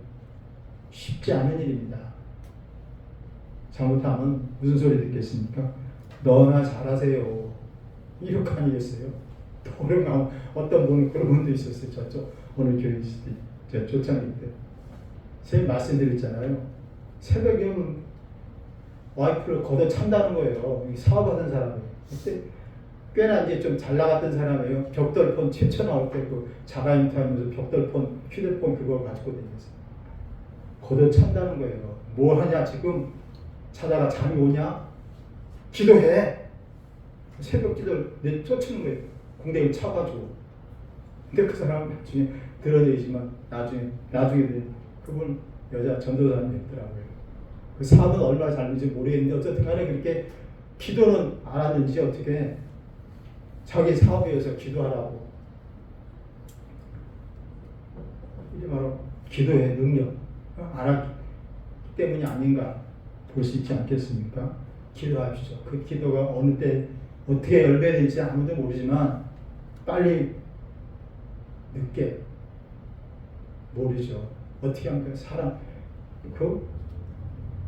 쉽지 않은 일입니다. 잘못하면 무슨 소리 듣겠습니까? 너나 잘하세요. 이렇게 아니겠어요? 어려운 어떤 분은 그런 분도 있었어요. 저쪽 오늘 교회 있을 때 제가 초창기 때 선생님 말씀드렸잖아요. 새벽이면 와이프를 걷어 찬다는 거예요. 사업하던 사람이에요. 그때 꽤나 이제 좀 잘 나갔던 사람이에요. 벽돌폰 최초 나올 때 그 자가 인터하면서 벽돌폰 휴대폰 그걸 가지고 다녔어요. 걷어 찬다는 거예요. 뭘 하냐 지금 자다가 잠이 오냐? 기도해. 새벽 기도를 쫓는 거예요. 공대를 차가지고. 근데 그 사람 나중에 드러내지만 나중에 그분 여자 전도사님이었더라고요. 그 사업은 얼마나 잘는지 모르겠는데 어쨌든 간에 그렇게 기도는 안 하는지 어떻게 자기 사업에 의해서 기도하라고. 이게 바로 기도의 능력. 때문이 아닌가 볼 수 있지 않겠습니까? 기도하십시오. 그 기도가 어느 때 어떻게 열매될지 아무도 모르지만 빨리 늦게 모르죠. 어떻게 하면 그 사람 그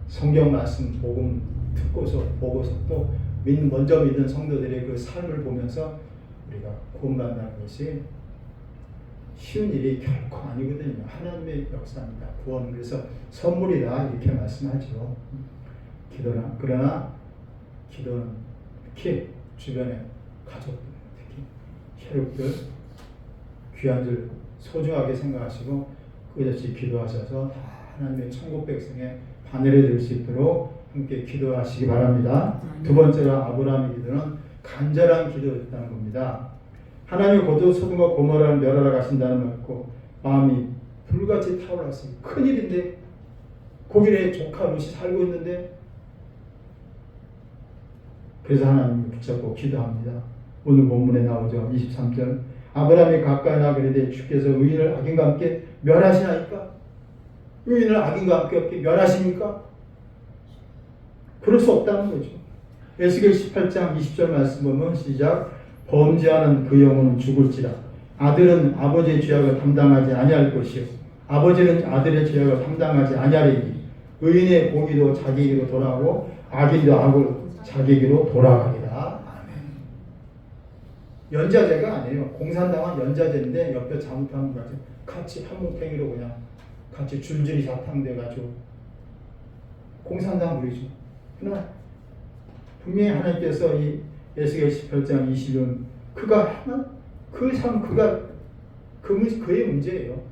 성경 말씀 복음 듣고서 보고서 또 먼저 믿은 성도들의 그 삶을 보면서 우리가 구원받는 것이 쉬운 일이 결코 아니거든요. 하나님의 역사입니다. 구원은 그래서 선물이다 이렇게 말씀하죠. 그러나 기도는 특히 주변의 가족들, 특히 혈육들 귀한 줄 소중하게 생각하시고 끝없이 기도하셔서 다 하나님의 천국 백성의 바늘이 될 수 있도록 함께 기도하시기 바랍니다. 두 번째로 아브라함의 기도는 간절한 기도였다는 겁니다. 하나님이 곧 소돔과 고모라를 멸하러 가신다는 말고 마음이 불같이 타올랐어요. 큰일인데 거기에 조카 롯이 살고 있는데 그래서 하나님을 붙잡고 기도합니다. 오늘 본문에 나오죠. 23절 아브라함이 가까이 나가되 주께서 의인을 악인과 함께 멸하시나이까? 의인을 악인과 함께 멸하십니까? 그럴 수 없다는 거죠. 에스겔 18장 20절 말씀 보면 시작 범죄하는 그 영혼은 죽을지라 아들은 아버지의 죄악을 담당하지 아니할 것이요 아버지는 아들의 죄악을 담당하지 아니하리니 의인의 공의도 자기에게로 돌아오고 악인도 악을 자기에게로 돌아가리라. 아멘. 연좌제가 아니에요. 공산당은 연좌제인데 옆에 잘못하면 같이 한뭉탱이로 그냥 같이 줄줄이 사탕돼가지고 공산당 부리죠. 그러나 분명히 하나님께서 이 에스겔 18장 20은 그가 하나 그의 문제예요.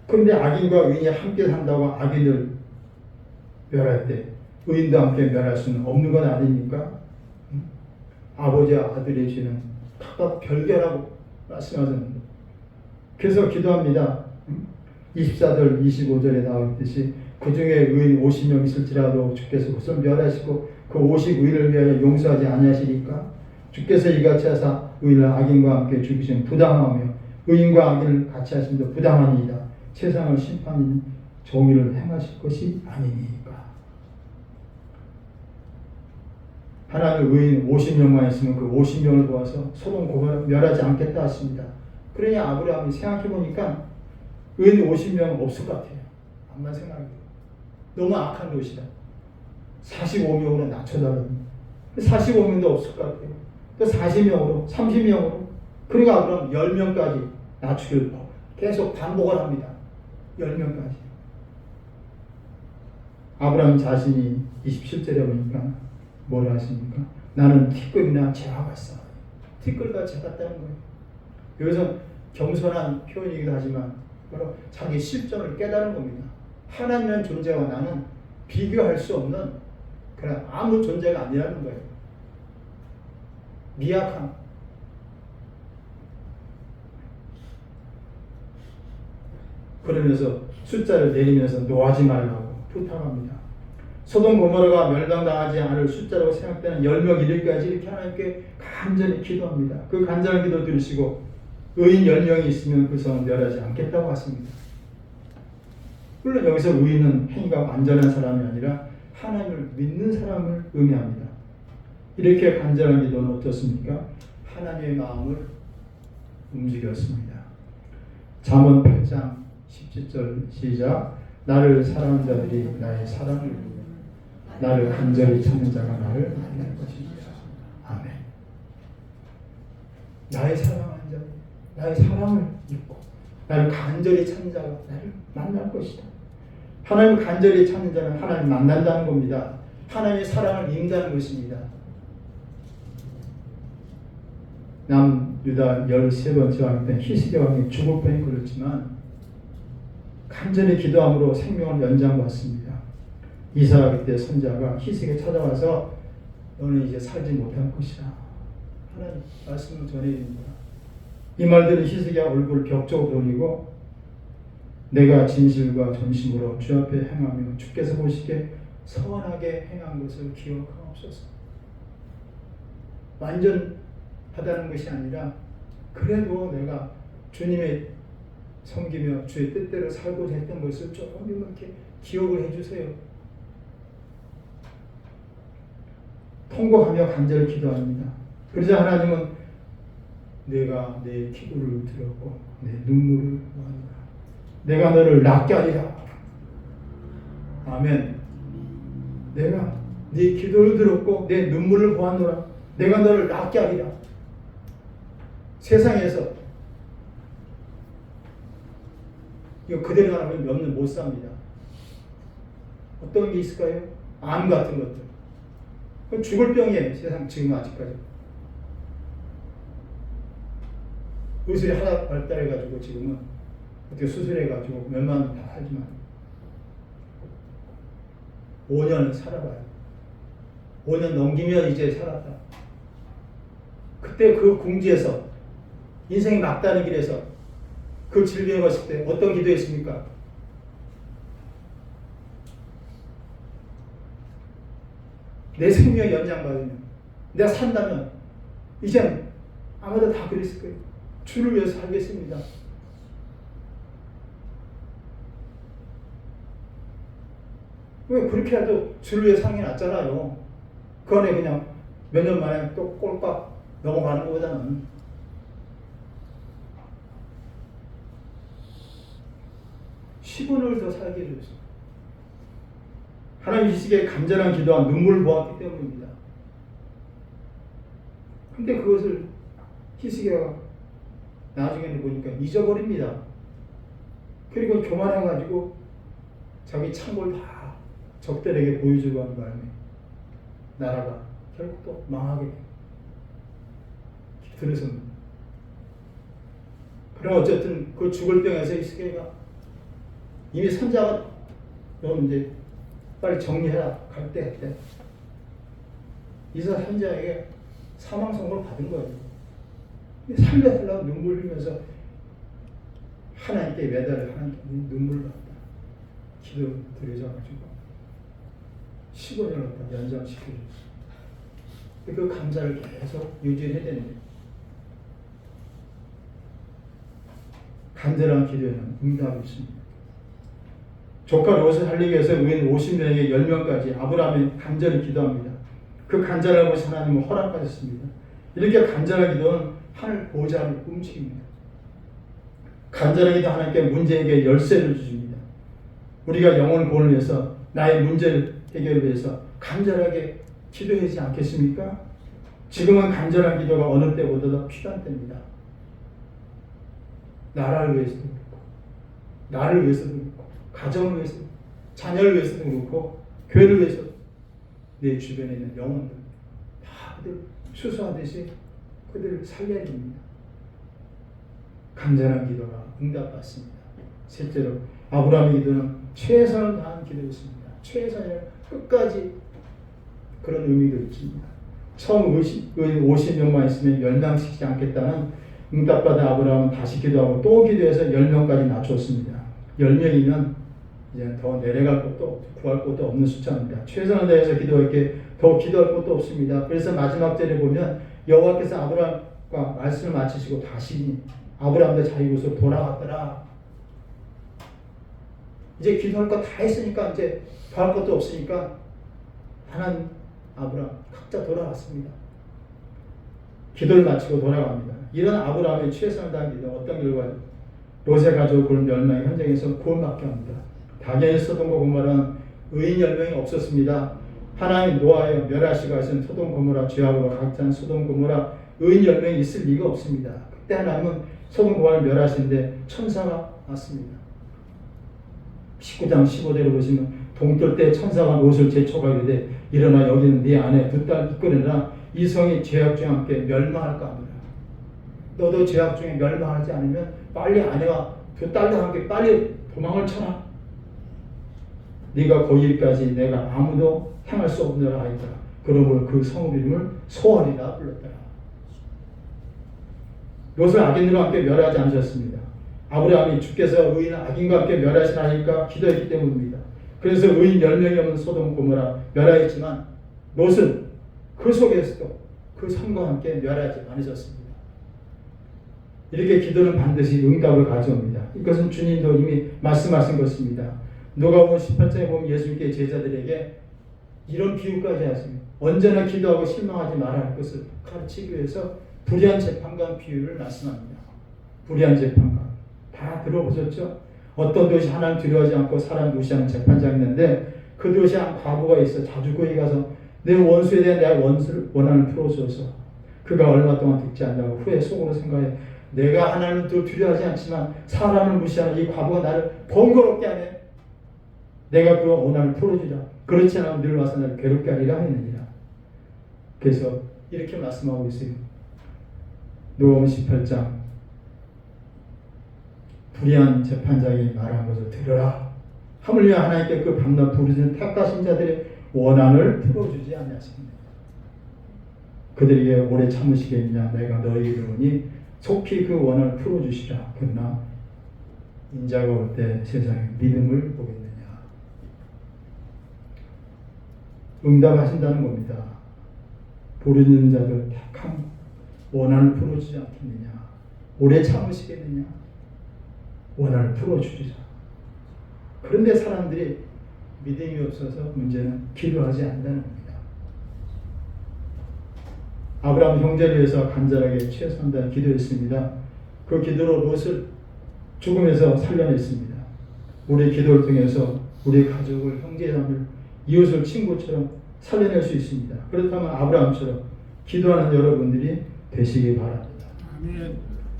그런데 악인과 의인이 함께 산다고 악인을 멸할 때 의인도 함께 멸할 수는 없는 건 아닙니까? 아버지와 아들의 죄는 각각 별개라고 말씀하셨는데 그래서 기도합니다. 24절 25절에 나오듯이 그 중에 의인 50명 있을지라도 주께서 그것을 멸하시고 그 50의인을 위하여 용서하지 아니하시니까 주께서 이같이 하사 의인을 악인과 함께 죽이시면 부당하며 의인과 악인을 같이 하심도 부당하니이다. 세상을 심판인 정의를 행하실 것이 아니니까. 하나님 의인 50명만 있으면 그 50명을 도와서 소돔 고모라 멸하지 않겠다 하십니다. 그러니 아브라함이 생각해보니까 의인 50명 없을 것 같아요. 암만 생각해도 너무 악한 도시다. 45명으로 낮춰달라니 45명도 없을 것 같아요. 또 40명으로 30명으로 그러니까 아브라함 10명까지 낮추기를 계속 반복을 합니다. 10명까지. 아브라함 자신이 27절에 보니까 뭐라 하십니까? 나는 티끌이나 재와 같사. 티끌과 재 같다는 거예요. 여기서 겸손한 표현이기도 하지만 바로 자기 실존을 깨달은 겁니다. 하나님의 존재와 나는 비교할 수 없는 그런 아무 존재가 아니라는 거예요. 미약함. 그러면서 숫자를 내리면서 노하지 말라고 부탁합니다. 소돔 고모라가 멸망당하지 않을 숫자라고 생각되는 10명 이르기까지 이렇게 하나님께 간절히 기도합니다. 그 간절한 기도 들으시고 의인 10명이 있으면 그 성은 멸하지 않겠다고 하십니다. 물론 여기서 의인은 행위가 완전한 사람이 아니라 하나님을 믿는 사람을 의미합니다. 이렇게 간절한 기도는 어떻습니까? 하나님의 마음을 움직였습니다. 잠언 8장 17절 시작 나를 사랑하는 자들이 나의 사랑을 이루며 나를 간절히 찾는 자가 나를 만날 것입니다. 아멘. 나의 사랑하는 자들이 나의 사랑을 입고 나를 간절히 찾는 자가 나를 만날 것이다. 하나님을 간절히 찾는 자는 하나님을 만난다는 겁니다. 하나님의 사랑을 입는다는 것입니다. 남유다 13번째 왕 때 히스기야 왕이 죽을 뻔히 그랬지만 간절히 기도함으로 생명을 연장받습니다. 이사야 그때 선자가 히스기야에 찾아와서 너는 이제 살지 못할 것이다. 하나님 말씀을 전해줍니다. 이 말들은 히스기야 얼굴을 벽쪽으로 돌리고 내가 진실과 전심으로 주 앞에 행하며 주께서 보시기에 선하게 행한 것을 기억하옵소서. 완전하다는 것이 아니라 그래도 내가 주님의 섬기며 주의 뜻대로 살고자 했던 것을 조금 이렇게 기억을 해주세요. 통곡하며 간절히 기도합니다. 그러자 하나님은 내가 내 기도를 들었고 내 눈물을 보았노라. 내가 너를 낫게 하리라. 아멘. 내가 네 기도를 들었고 내 눈물을 보았노라. 내가 너를 낫게 하리라. 세상에서 이거 그대로 하면 몇 년 못 삽니다. 어떤 게 있을까요? 암 같은 것들. 그건 죽을 병이에요. 세상 지금 아직까지. 의술이 하나 발달해가지고 지금은 어떻게 수술해가지고 몇만 원 다 하지만 5년은 살아봐요. 5년 넘기면 이제 살았다. 그때 그 궁지에서 인생이 막다른 길에서 그 질병에 갔을 때 어떤 기도했습니까? 내 생명 연장받으면 내가 산다면 이젠 아마도 다 그랬을 거예요. 주를 위해서 살겠습니다. 왜 그렇게 해도 주를 위해 사는 게 낫잖아요. 그 안에 그냥 몇 년 만에 또 꼴깍 넘어가는 것보다는. (10원을) 더 살게 해주셨어요. 하나님 이 시기에 간절한 기도와 눈물을 보았기 때문입니다. 근데 그것을 히스기야가 나중에는 보니까 잊어버립니다. 그리고 교만해가지고 자기 창고를 다 적들에게 보여주고 한 바람에 나라가 결국 또 망하게 들어섭니다. 그럼 어쨌든 그 죽을 병에서 히스기야가 이미 선자가 너 이제 빨리 정리해라 갈 때 했대. 이사 선자에게 사망 선고를 받은 거예요. 살려달라고 눈물 흘리면서 하나님께 매달려 하나님께 눈물 났다. 기도 드려져가지고 15년을 갖다 연장시켜줬어요. 그 감사를 계속 유지해야 되는데 간절한 기도에는 응답이 있습니다. 조카 롯을 살리기 위해서 의인 50명에게 10명까지 아브라함이 간절히 기도합니다. 그 간절한 것이 하나님은 허락하셨습니다. 이렇게 간절한 기도는 하늘 보좌를 움직입니다. 간절한 기도 하나님께 문제 해결 열쇠를 주십니다. 우리가 영혼을 구원을 위해서 나의 문제를 해결을 위해서 간절하게 기도하지 않겠습니까? 지금은 간절한 기도가 어느 때보다도 필요한 때입니다. 나라를 위해서도 그렇고 나를 위해서도 그렇고 가정을 위해서, 자녀를 위해서도 그렇고 교회를 위해서 내 주변에 있는 영혼들 다 그들 수수하듯이 그들을 살려야 됩니다. 간절한 기도가 응답받습니다. 실제로 아브라함의 기도는 최선을 다한 기도였습니다. 최선을 끝까지 그런 의미가 있습니다. 처음 50명만 있으면 멸망시키지 않겠다는 응답받은 아브라함은 다시 기도하고 또 기도해서 10명까지 낮췄습니다. 10명이면 이제 더 내려갈 것도 구할 것도 없는 숫자입니다. 최선을 다해서 기도할게 더 기도할 것도 없습니다. 그래서 마지막 절에 보면 여호와께서 아브라함과 말씀을 마치시고 다시 아브라함도 자기 곳으로 돌아갔더라. 이제 기도할 거 다 했으니까 이제 더 할 것도 없으니까 하나님 아브라함 각자 돌아갔습니다. 기도를 마치고 돌아갑니다. 이런 아브라함의 최선을 다한 기도 어떤 결과요? 롯의 가족 그런 멸망의 현장에서 구원받게 합니다. 당연히 소돔과 고모라는 의인 10명이 없었습니다. 하나님 노아에 멸하시고 하신 소돔 고모라 죄악으로 각자는 소돔 고모라 의인 10명이 있을 리가 없습니다. 그때 하나님은 소돔 고모라를 멸하시는데 천사가 왔습니다. 19장 15절을 보시면 동떨 때 천사가 롯을 재촉하게 일어나 여기는 네 아내 두 딸 이끌어내라 이 성이 죄악 중에 함께 멸망할까 합니다. 너도 죄악 중에 멸망하지 않으면 빨리 아내와 두 딸과 함께 빨리 도망을 쳐라. 네가 거기까지 내가 아무도 행할 수 없느라 하였더라. 그러므로 그 성읍 이름을 소알이라 불렀더라. 롯을 악인들과 함께 멸하지 않으셨습니다. 아브라함이 주께서 의인 악인과 함께 멸하시라니까 기도했기 때문입니다. 그래서 의인 10명이 없는 소돔 고모라 멸하였지만 롯은 그 속에서도 그 성과 함께 멸하지 않으셨습니다. 이렇게 기도는 반드시 응답을 가져옵니다. 이것은 주님도 이미 말씀하신 것입니다. 누가복음 18장에 보면 예수님께 제자들에게 이런 비유까지 하십니다. 언제나 기도하고 실망하지 말아야 할 것을 가르치기 위해서 불의한 재판관 비유를 말씀합니다. 불의한 재판관. 다 들어보셨죠? 어떤 도시 하나님 두려워하지 않고 사람 무시하는 재판장이 있는데 그 도시에 한 과부가 있어. 자주 거기 가서 내 원수에 대한 내 원한을 풀어줘서 그가 얼마 동안 듣지 않냐고 후에 속으로 생각해 내가 하나님을 두려워하지 않지만 사람을 무시하는 이 과부가 나를 번거롭게 하네. 내가 그 원한을 풀어주자. 그렇지 않으면 늘 와서 나를 괴롭게 하리라 했느니라. 그래서 이렇게 말씀하고 있어요. 누가복음 18장 불의한 재판장이 말한 것을 들으라. 하물며 하나님께 그 밤낮 부르짖는 택하신 자들의 원한을 풀어주지 않냐십니다. 그들에게 오래 참으시겠느냐. 내가 너희 이르노니 속히 그 원한을 풀어주시라. 그러나 인자가 올 때 세상에 믿음을 보겠느냐. 응답하신다는 겁니다. 부르짖는 자들 택한 원한을 풀어주지 않겠느냐. 오래 참으시겠느냐. 원한을 풀어주리라. 그런데 사람들이 믿음이 없어서 문제는 기도하지 않는다는 겁니다. 아브라함 형제를 위해서 간절하게 최선을 다해 기도했습니다. 그 기도로 롯을 죽음에서 살려냈습니다. 우리 기도를 통해서 우리 가족을, 형제자매를, 이웃을 친구처럼 살려낼 수 있습니다. 그렇다면 아브라함처럼 기도하는 여러분들이 되시기 바랍니다. 아멘.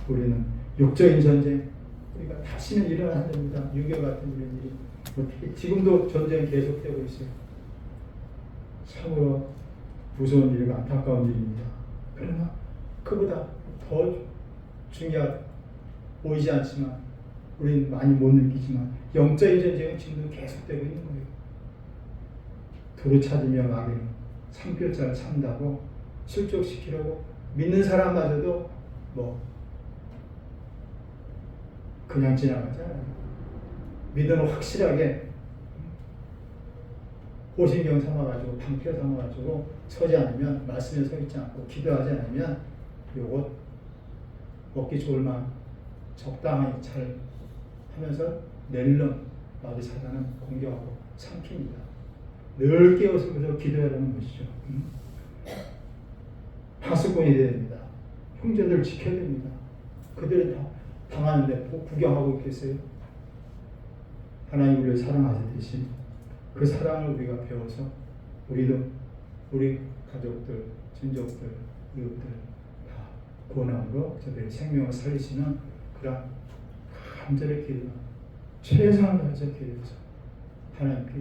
우리는 육적인 전쟁, 우리가 다시는 일어나야 안 됩니다. 6.25 같은 이런 일이 어떻게 지금도 전쟁이 계속되고 있어요. 참으로 무서운 일이고 안타까운 일입니다. 그러나 그보다 더 중요하다 보이지 않지만 우리는 많이 못 느끼지만 영적인 전쟁은 지금도 계속되고 있는 거예요. 도로 찾으며 마귀는 상표자를 산다고 실족시키려고 믿는 사람마저도 뭐 그냥 지나가잖아요. 믿음을 확실하게 호신경 삼아가지고 방패 삼아가지고 서지 않으면 말씀에 서 있지 않고 기도하지 않으면 요것 먹기 좋을 만 적당히 잘 하면서 낼름 마귀 사단은 공격하고 삼킵니다. 늘 깨어서면서 기도해야 하는 것이죠. 파수꾼이 되어야 됩니다. 형제들 지켜야 됩니다. 그들은 다 당하는데 구경하고 있겠어요? 하나님 우리를 사랑하시듯이 그 사랑을 우리가 배워서 우리도 우리 가족들, 친족들, 이웃들 다 구원함으로 저들의 생명을 살리시는 그런 간절의 기도, 최선을 다해서 기도해서 하나님께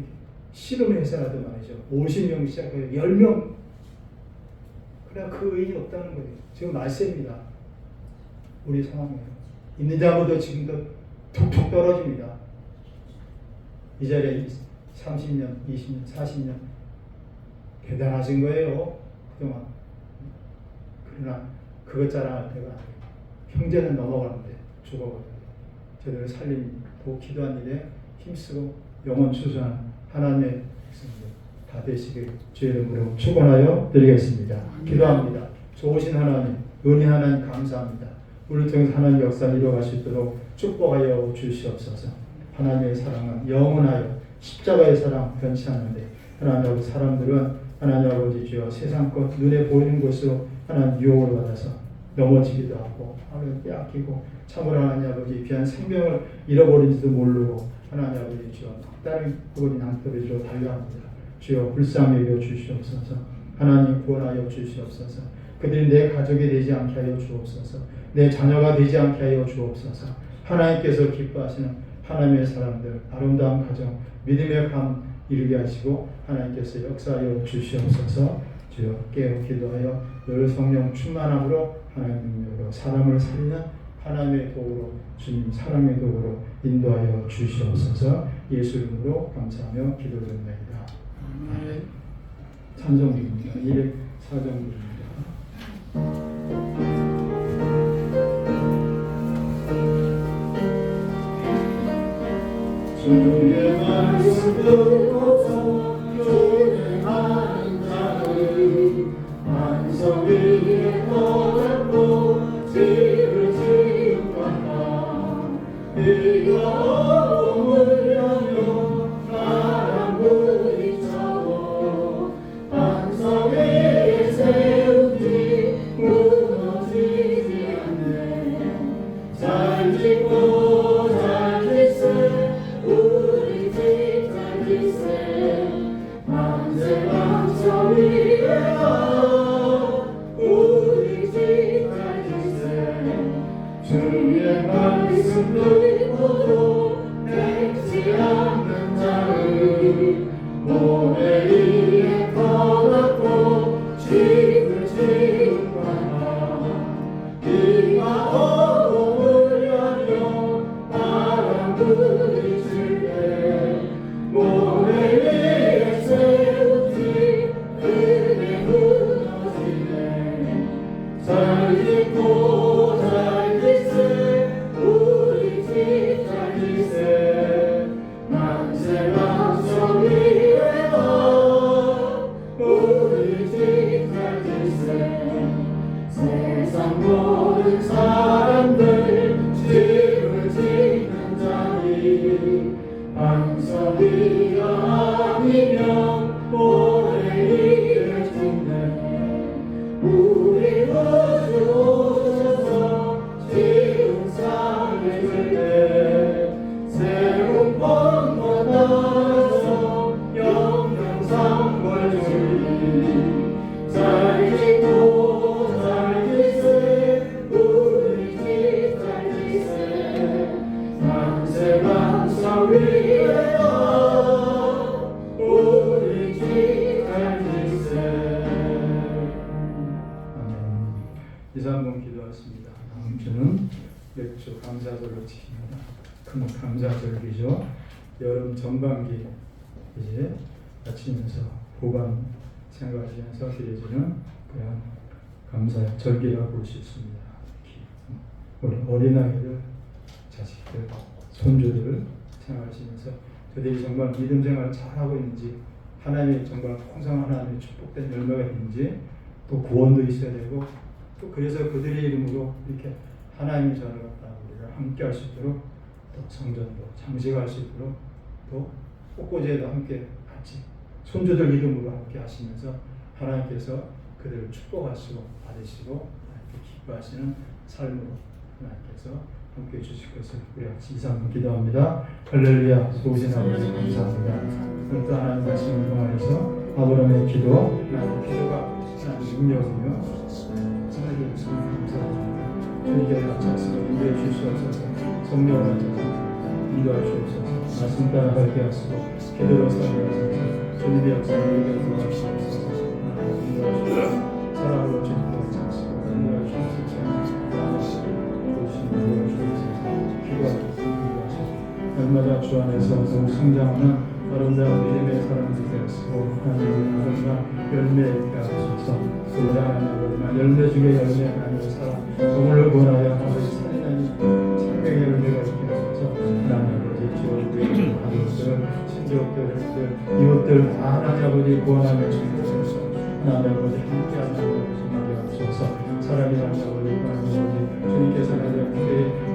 씨름해서라도 말이죠. 50명 시작해서 10명 그래야 그 의인이 없다는 거예요. 지금 말씀입니다. 우리 상황이에요. 있는 자보다 지금도 툭툭 떨어집니다. 이 자리에 30년, 20년, 40년 대단하신 거예요. 그동안. 그러나 그것 자랑할 때가 아니에요. 형제는 넘어가는데 죽어버려요. 저들을 살린 기도한 일에 힘쓰고 영원 추수한 하나님의 백성들 다 되시길 주의 이름으로 축원하여 드리겠습니다. 기도합니다. 좋으신 하나님, 은혜 하나님 감사합니다. 우리를 통해서 하나님 역사를 이루어갈 수 있도록 축복하여 주시옵소서. 하나님의 사랑은 영원하여 십자가의 사랑 변치 않는데 하나님 아버지 사람들은 하나님 아버지 주여 세상 것 눈에 보이는 것으로 하나님 유혹을 받아서 넘어지기도 하고 하나님 빼앗기고 참으로 하나님 아버지 귀한 생명을 잃어버린지도 모르고 하나님 아버지 주여 다른 그분이 낭떠러지로 달려합니다. 주여 불쌍히 여겨 주시옵소서. 하나님 구원하여 주시옵소서. 그들이 내 가족이 되지 않게 하여 주옵소서. 내 자녀가 되지 않게 하여 주옵소서. 하나님께서 기뻐하시는 하나님의 사람들 아름다운 가정 믿음의 감 이루게 하시고 하나님께서 역사하여 주시옵소서. 주여 깨어 기도하여 늘 성령 충만함으로 하나님 능력으로 사람을 살리는 하나님의 도구로 주님 사랑의 도구로 인도하여 주시옵소서. 예수 이름으로 감사하며 기도드립니다. 찬송입니다. 204정입니다. 주의 말씀 듣고서 교행하는 자들 만성 위에 걸었고 지을 지은 건가 성리가 아니면 오래 이겨주네 우리 구주 오셔서 지은 삶을 때 새로운 번만 나서 영영상벌 주리 살기고 살기세 우리 집 살기세 만세 만사 위에다 우리 집 살기세. 아멘. 이사 한번 기도하십니다. 다음 주는 맥주 감사절로 지킵니다. 큰 감사절기죠. 여름 전반기 이제 마치면서 후반 생각하시면서 드려지는 그런 감사 절기라고 볼 수 있습니다. 우리 어린아이들, 자식들, 손주들 생각하시면서 그들이 정말 믿음 생활을 잘하고 있는지 하나님의 정말 풍성한 하나님의 축복된 열매가 있는지 또 구원도 있어야 되고 또 그래서 그들의 이름으로 이렇게 하나님의 전을 갖다 우리가 함께 할 수 있도록 또 성전도 장식할 수 있도록 또 꽃꽂이에도 함께 같이 손주들 이름으로 함께 하시면서 하나님께서 그들을 축복하시고 받으시고 하나님께 기뻐하시는 삶으로 하나님께서 함께 해주실 것을 우리 같이 이사 한번 기도합니다. 할렐루야. 소우신 아버지 감사합니다. 오늘 또 하나님 말씀을 통하여서 아브라함의 기도 하나님의 기도가 하나님의 능력이며 하나님의 말씀을 감사합니다. 주님께서 작성을 인도해 주시옵소서. 성령을 하셔서 인도해 주옵소서. 말씀 따라가게 하시고 기도로 살아가셔서 주님의 역사를 이루게 도와주옵소서. 하나님 인도해 주옵소서. 사랑으로 주님께 작성을 인도해 주옵소서. 날마다 주 안에서 더욱 성장하는 아름다운 믿음의 사람들이 되었고 하나님의 아름다운 열매에 하소서. 우리 하나님 아버지만 열매 중에 열매 하나님의 사랑 정을 권하여 아버지 살인하니 생명의 열매가 있게 하소서. 하나님 아버지 지원들 가족들 친족들 이웃들 다 하나님 아버지 구원하며 주옵소서. 하나님 아버지 함께하는 아버지 말이옵소서. 사랑이 하나님 아버지 주님께서 하나님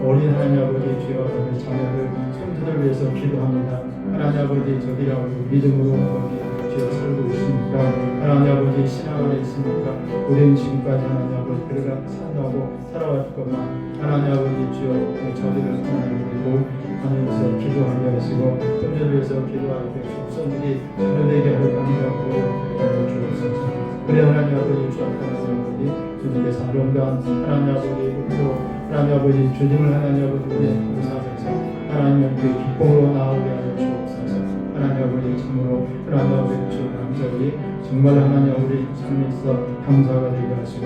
어린 하나님 아버지 주여 자녀들 손주들 위해서 기도합니다. 하나님 아버지 저들이라고 믿음으로 주여 살고 있습니까? 하나님 아버지 신앙 안에 있습니까? 우리는 지금까지 하나님 아버지 그들과 산다고 살아왔건만 하나님 아버지 주여 저들을 하나님께서 기도하게 하시고 손주들 위해서 기도하게 속선들이 자녀되게 하여 감사하고 주옵소서. 그래 하나님 아버지 주 앞에 하나님 아버지 주님께서 아름다운 하나님 아버지 하나님 아버지 주님을 하나님 아버지 감사하면서 하나님께 기쁨으로 나오게 하여 주옵소서. 하나님 아버지 참으로 하나님 아버지 주 감사히 정말 하나님 아버지 삶에서 감사가 되게 하시고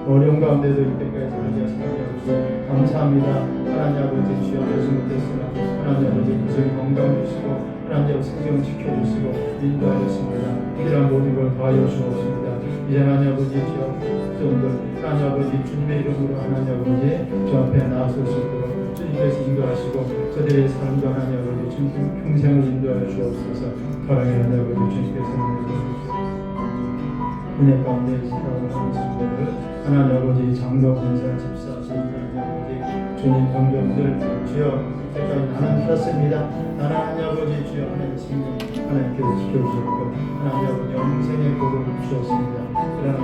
어려운 가운데도 이때까지 살게 하시는 아버지 감사합니다. 하나님 아버지 주여 보지 못했으나 하나님 아버지 인생 건강 주시고 하나님 아버지 생명 지켜주시고 인도하셨습니다. 이러한 모든 걸 더하여 주옵습니다. 이제 하나님 아버지 주여 종들 하나님 아버지 주님의 이름으로 하나님 아버지 주 앞에 나아설 수 있도록 주님께서 인도하시고 저들의 삶도 하나님 아버지 주님 평생을 인도하여 주옵소서. 사랑의 하나님 아버지 주님께서 은혜 가운데 살아가는 친구들 하나님 아버지 장로 권사 집사 하나님 아버지 주님 성도들 주여 때까지 나는 살았습니다. 나는 하나님 아버지 주여 하나님 생명 하나님께서 지켜주셨고 하나님 아버지 영생의 복을 주셨습니다. 그러나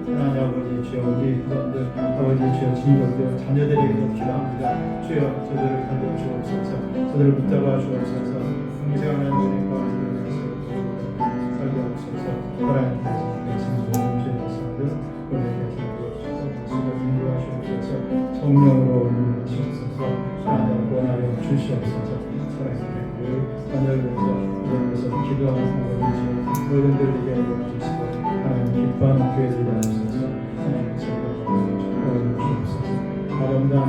하나님 아버지 주여 우리 후손들 아버지 주여 친구들 자녀들에게도 기도합니다. 주여 저들을 살려 주옵소서. 저들을 붙잡아 주옵소서. 평생 하나님의 가운데 살게 하옵소서. 하나님께서 말씀을 주시는 사람들 우리에게 살려주시고 인도하시옵소서. 성령으로 인도하시옵소서. 하나님 권하여 주시옵소서. 사랑하는 자녀를 위해서 기도하는 아버지 어른들에게 원하시고 하나님 기뻐하는 교회들이 하옵소서. 하나님께서 주옵소서. 아름다운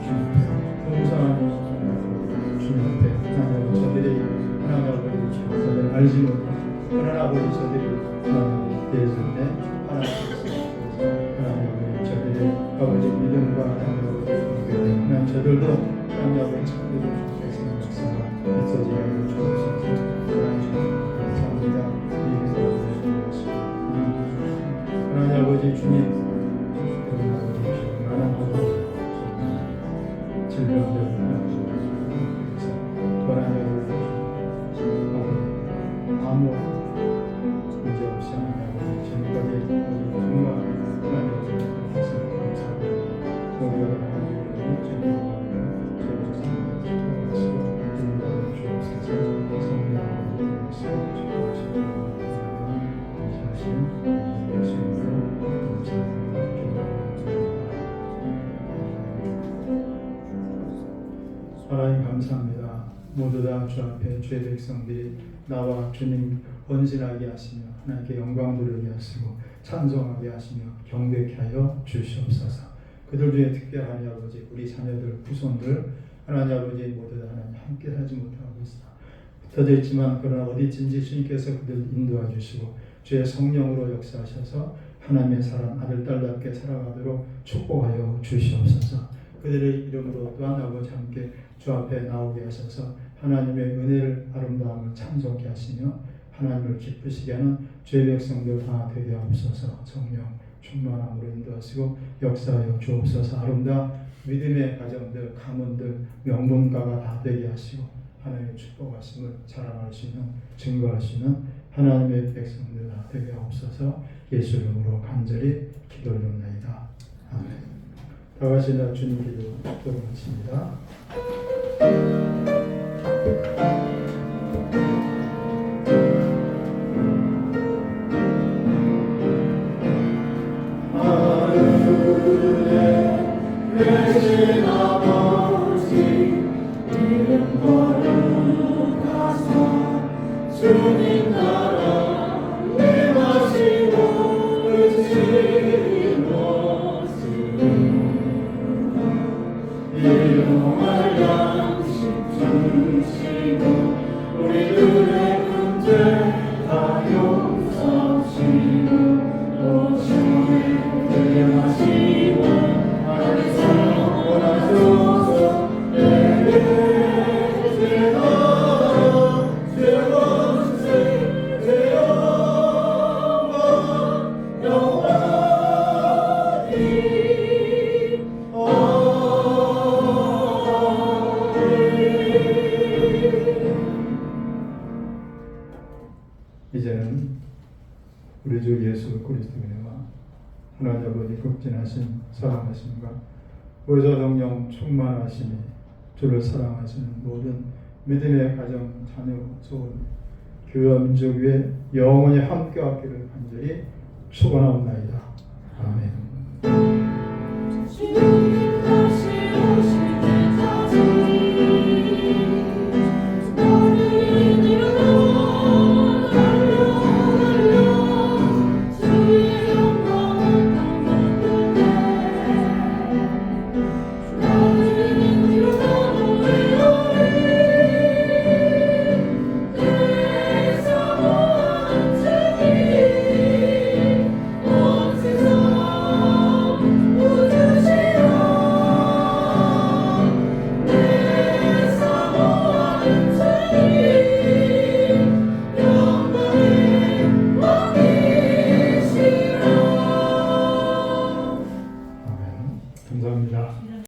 주님 풍성한 주님 앞에 하나님 저들이 하나님 아버지 저들을 알지 못하고 그러나 아버지 저들이 하나님 대해서 하나님께서 하나님 아버지 저들의 아버지 믿음과 하나님 아버지 하나님 저들도 하나님 아버지 참되게 주께서 역사가 있어지게 하여 주옵소서. 감사합니다. 하나님 아버지 주님 질병들 또한 모두 다 주 앞에 주의 백성들이 나와 주님 헌신하게 하시며 하나님께 영광 돌리게 하시고 찬송하게 하시며 경배케 하여 주시옵소서. 그들 중에 특별하니 아버지 우리 자녀들 후손들 하나님 아버지 모두 다 하나님 함께 하지 못하고 있어 흩어져 있지만 그러나 어디든지 주님께서 그들 인도해 주시고 주의 성령으로 역사하셔서 하나님의 사람 아들 딸답게 살아가도록 축복하여 주시옵소서. 그들의 이름으로 또한 아버지 함께 주 앞에 나오게 하셔서 하나님의 은혜를 아름다움을 찬송케 하시며 하나님을 기쁘시게 하는 주의 백성들 다 되게 하옵소서. 성령 충만함으로 인도하시고 역사하여 주옵소서. 아름다운 믿음의 가정들 가문들 명문가가 다 되게 하시고 하나님의 축복하심을 자랑할 수 있는 증거할 수 있는 하나님의 백성들 다 되게 하옵소서. 예수 이름으로 간절히 기도드립니다. 아멘. 다 같이 나 주님 기도 드리겠습니다. 주님 나라 내 마시고 그치는 것은 일용할 양식 주시고 우리들의 문제 다 용서하시고 또 주의 들려 마시고 하나님 사랑 원하소서. 내게 이제는 우리 주 예수 그리스도의 은혜와 하나님 아버지 극진하신 사랑하심과 의자 성령 충만하심이 주를 사랑하시는 모든 믿음의 가정 자녀 소원 교회와 민족 위에 영원히 함께하기를 간절히 축원하옵나이다. 아멘.